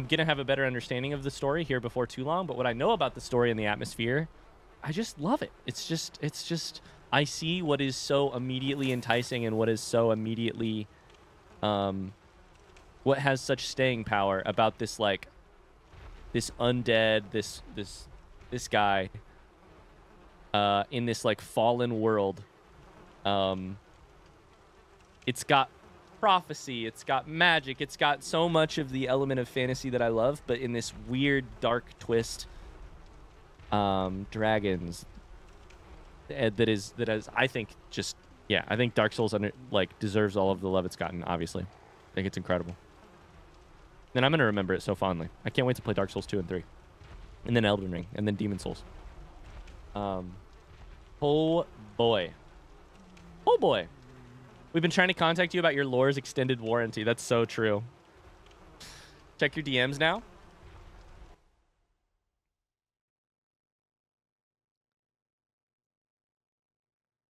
gonna have a better understanding of the story here before too long, but what I know about the story and the atmosphere, I just love it. It's just I see what is so immediately enticing and what is so immediately what has such staying power about this this undead, this guy in this fallen world. It's got prophecy, it's got magic, it's got so much of the element of fantasy that I love, but in this weird dark twist. Dragons. That is I think I think Dark Souls deserves all of the love it's gotten. Obviously, I think it's incredible. And I'm gonna remember it so fondly. I can't wait to play Dark Souls 2 and 3, and then Elden Ring, and then Demon Souls. Oh boy, we've been trying to contact you about your lore's extended warranty. That's so true. Check your DMs now.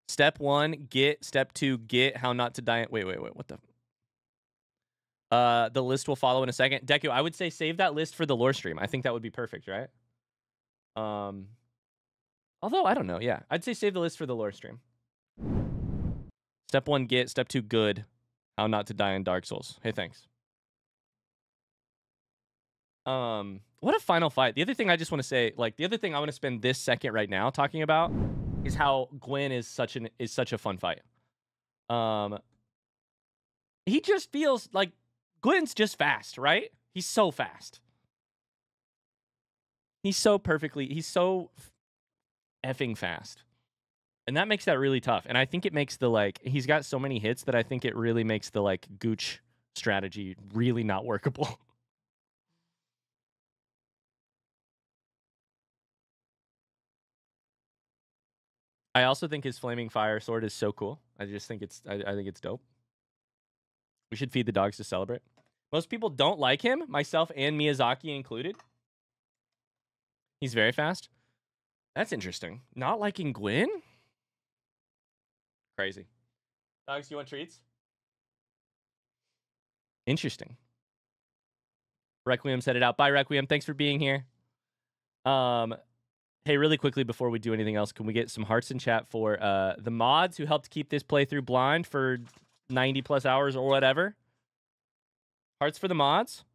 Step 1, get. Step 2, get how not to die. Wait. What the? The list will follow in a second. Deku, I would say save that list for the lore stream. I think that would be perfect, right? Although I don't know. Yeah, I'd say save the list for the lore stream. Step 1, get. Step 2, good. How not to die in Dark Souls. Hey, thanks. What a final fight. The other thing I just want to say, like, the other thing I want to spend this second right now talking about is how Gwyn is such a fun fight. He just feels like Gwyn's just fast, right? He's so fast. He's so effing fast. And that makes that really tough. And I think it makes the, like, he's got so many hits that I think it really makes the, like, gooch strategy really not workable. I also think his flaming fire sword is so cool. I just think I think it's dope. We should feed the dogs to celebrate. Most people don't like him, myself and Miyazaki included. He's very fast. That's interesting. Not liking Gwyn? Crazy. Dogs, you want treats? Interesting. Requiem said it out. Bye, Requiem. Thanks for being here. Hey, really quickly before we do anything else, can we get some hearts in chat for the mods who helped keep this playthrough blind for 90 plus hours or whatever? Hearts for the mods.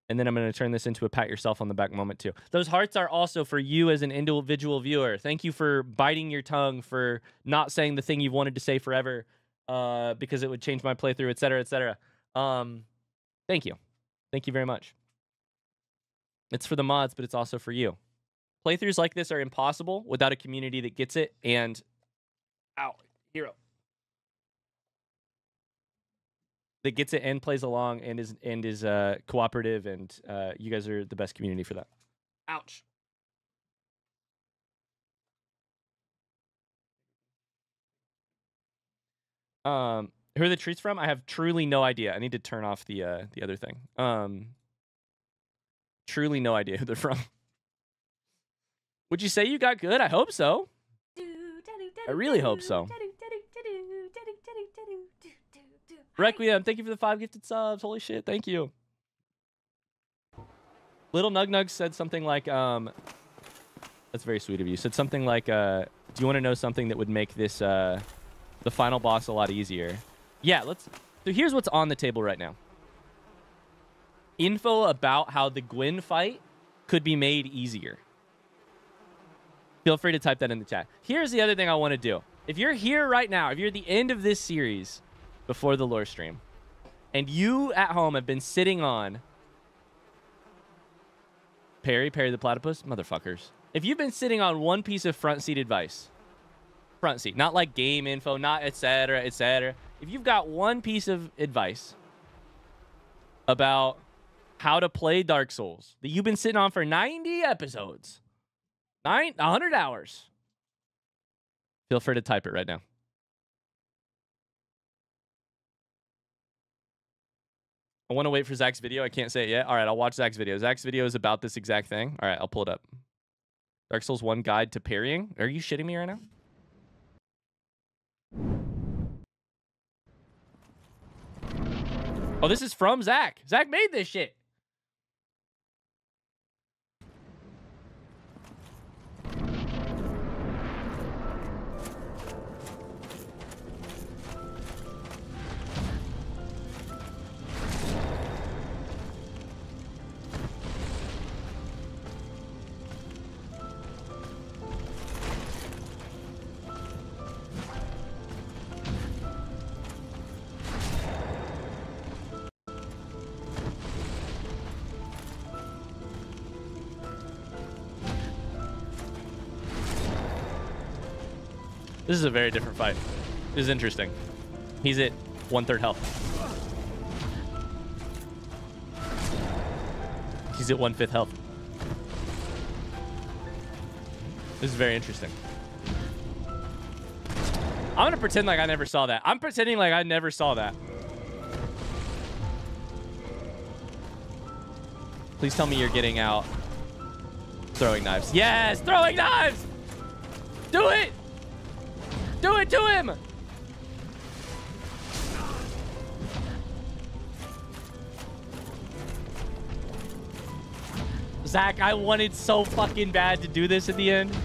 And then I'm going to turn this into a pat yourself on the back moment too. Those hearts are also for you as an individual viewer. Thank you for biting your tongue, for not saying the thing you've wanted to say forever because it would change my playthrough, etc., etc. Thank you. Thank you very much. It's for the mods, but it's also for you. Playthroughs like this are impossible without a community that gets it and... Ow, hero. That gets it and plays along and is cooperative, and you guys are the best community for that. Ouch. Who are the treats from? I have truly no idea. I need to turn off the other thing. Truly no idea who they're from. Would you say you got good? I hope so. I really hope so. Requiem, thank you for the 5 gifted subs. Holy shit, thank you. Little Nug Nug said something like, that's very sweet of you. Said something like, do you want to know something that would make this, the final boss a lot easier? Yeah, so here's what's on the table right now. Info about how the Gwyn fight could be made easier. Feel free to type that in the chat. Here's the other thing I want to do. If you're here right now, if you're at the end of this series before the lore stream, and you at home have been sitting on Perry the Platypus, motherfuckers. If you've been sitting on one piece of front seat advice, front seat, not like game info, not etc., etc. If you've got one piece of advice about how to play Dark Souls that you've been sitting on for 90 episodes, 100 hours, feel free to type it right now. I want to wait for Zach's video. I can't say it yet. All right, I'll watch Zach's video. Zach's video is about this exact thing. All right, I'll pull it up. Dark Souls 1 Guide to Parrying. Are you shitting me right now? Oh, this is from Zach. Zach made this shit. This is a very different fight. This is interesting. He's at 1/3 health. He's at 1/5 health. This is very interesting. I'm gonna pretend like I never saw that. I'm pretending like I never saw that. Please tell me you're getting out throwing knives. Yes, throwing knives! Do it! Do it to him! Zach, I wanted so fucking bad to do this at the end.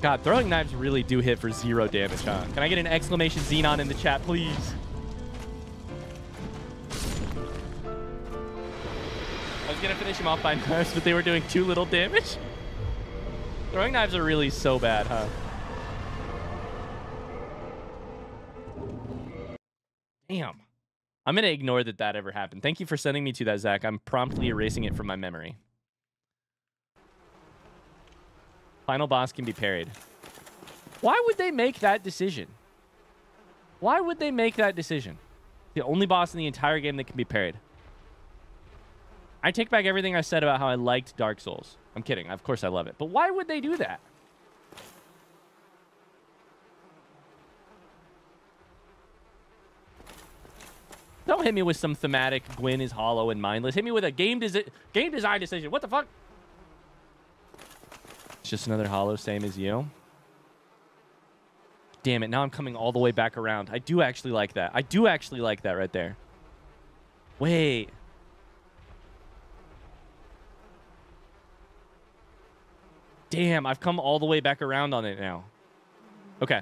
God, throwing knives really do hit for 0 damage, huh? Can I get an exclamation Xenon in the chat, please? I was gonna finish him off by knives, but they were doing too little damage. Throwing knives are really so bad, huh? Damn. I'm gonna ignore that ever happened. Thank you for sending me to that, Zach. I'm promptly erasing it from my memory. Final boss can be parried. Why would they make that decision? Why would they make that decision? The only boss in the entire game that can be parried. I take back everything I said about how I liked Dark Souls. I'm kidding. Of course I love it. But why would they do that? Don't hit me with some thematic Gwyn is hollow and mindless. Hit me with a game design decision. What the fuck? It's just another hollow, same as you. Damn it. Now I'm coming all the way back around. I do actually like that. I do actually like that right there. Wait. Damn, I've come all the way back around on it now. Okay.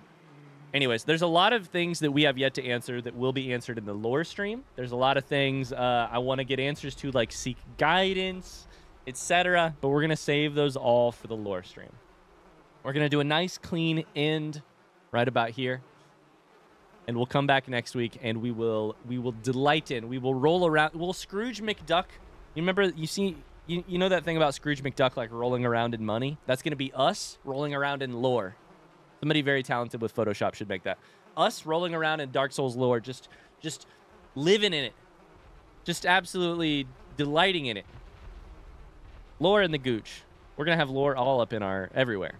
Anyways, there's a lot of things that we have yet to answer that will be answered in the lore stream. There's a lot of things I want to get answers to, like seek guidance, etc. But we're going to save those all for the lore stream. We're going to do a nice, clean end right about here. And we'll come back next week, and we will delight in. We will roll around. We'll Scrooge McDuck. You remember, you know that thing about Scrooge McDuck, like rolling around in money? That's going to be us rolling around in lore. Somebody very talented with Photoshop should make that. Us rolling around in Dark Souls lore, just living in it. Just absolutely delighting in it. Lore in the gooch. We're going to have lore all up in our everywhere.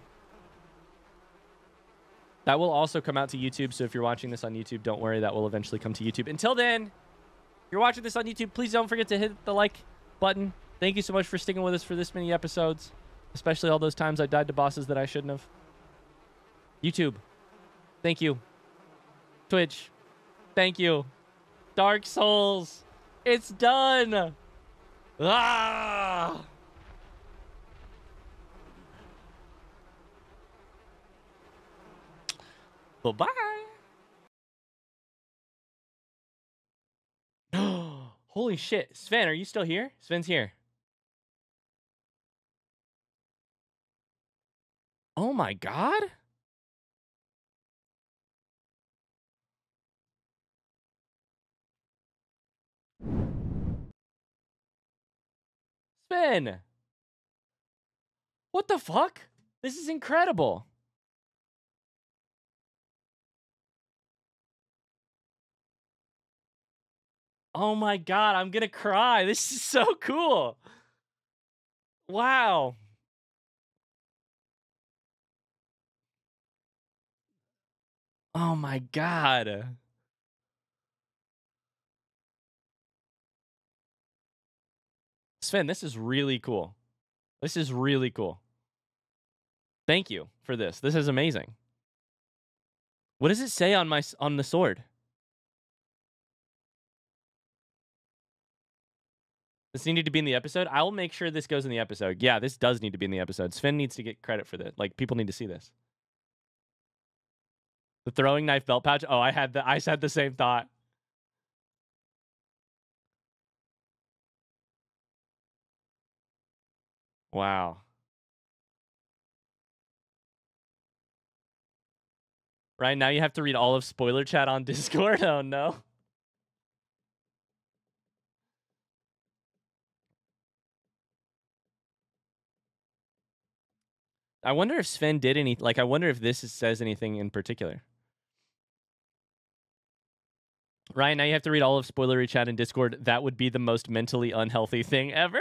That will also come out to YouTube, so if you're watching this on YouTube, don't worry, that will eventually come to YouTube. Until then, if you're watching this on YouTube, please don't forget to hit the like button. Thank you so much for sticking with us for this many episodes, especially all those times I died to bosses that I shouldn't have. YouTube, thank you. Twitch, thank you. Dark Souls, it's done. Ah! Bye-bye. Holy shit. Sven, are you still here? Sven's here. Oh my god. Sven. What the fuck? This is incredible. Oh my god, I'm gonna cry. This is so cool. Wow. Oh my god. Sven, this is really cool. This is really cool. Thank you for this. This is amazing. What does it say on the sword? This needed to be in the episode? I will make sure this goes in the episode. Yeah, this does need to be in the episode. Sven needs to get credit for this. Like, people need to see this. The throwing knife belt pouch. Oh, I had the same thought. Wow. Right now you have to read all of spoiler chat on Discord. Oh no. I wonder if Sven did any, like, I wonder if says anything in particular. Ryan, now you have to read all of spoilery chat in Discord. That would be the most mentally unhealthy thing ever.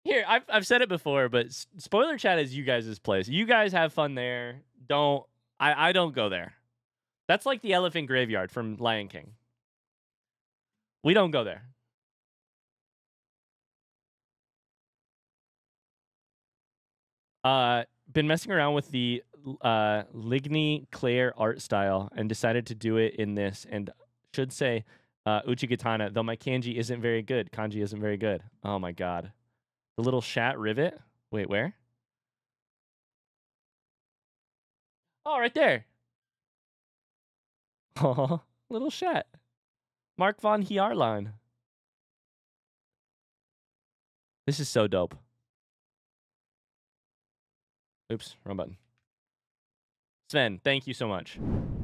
Here, I've said it before, but spoiler chat is you guys' place. You guys have fun there. I don't go there. That's like the elephant graveyard from Lion King. We don't go there. Been messing around with the Ligny Claire art style and decided to do it in this, and should say Uchigatana, though my kanji isn't very good. Kanji isn't very good. Oh my god. The little shat rivet. Wait, where? Oh, right there. Oh, little chat. Mark von Hierlein. This is so dope. Oops, wrong button. Sven, thank you so much.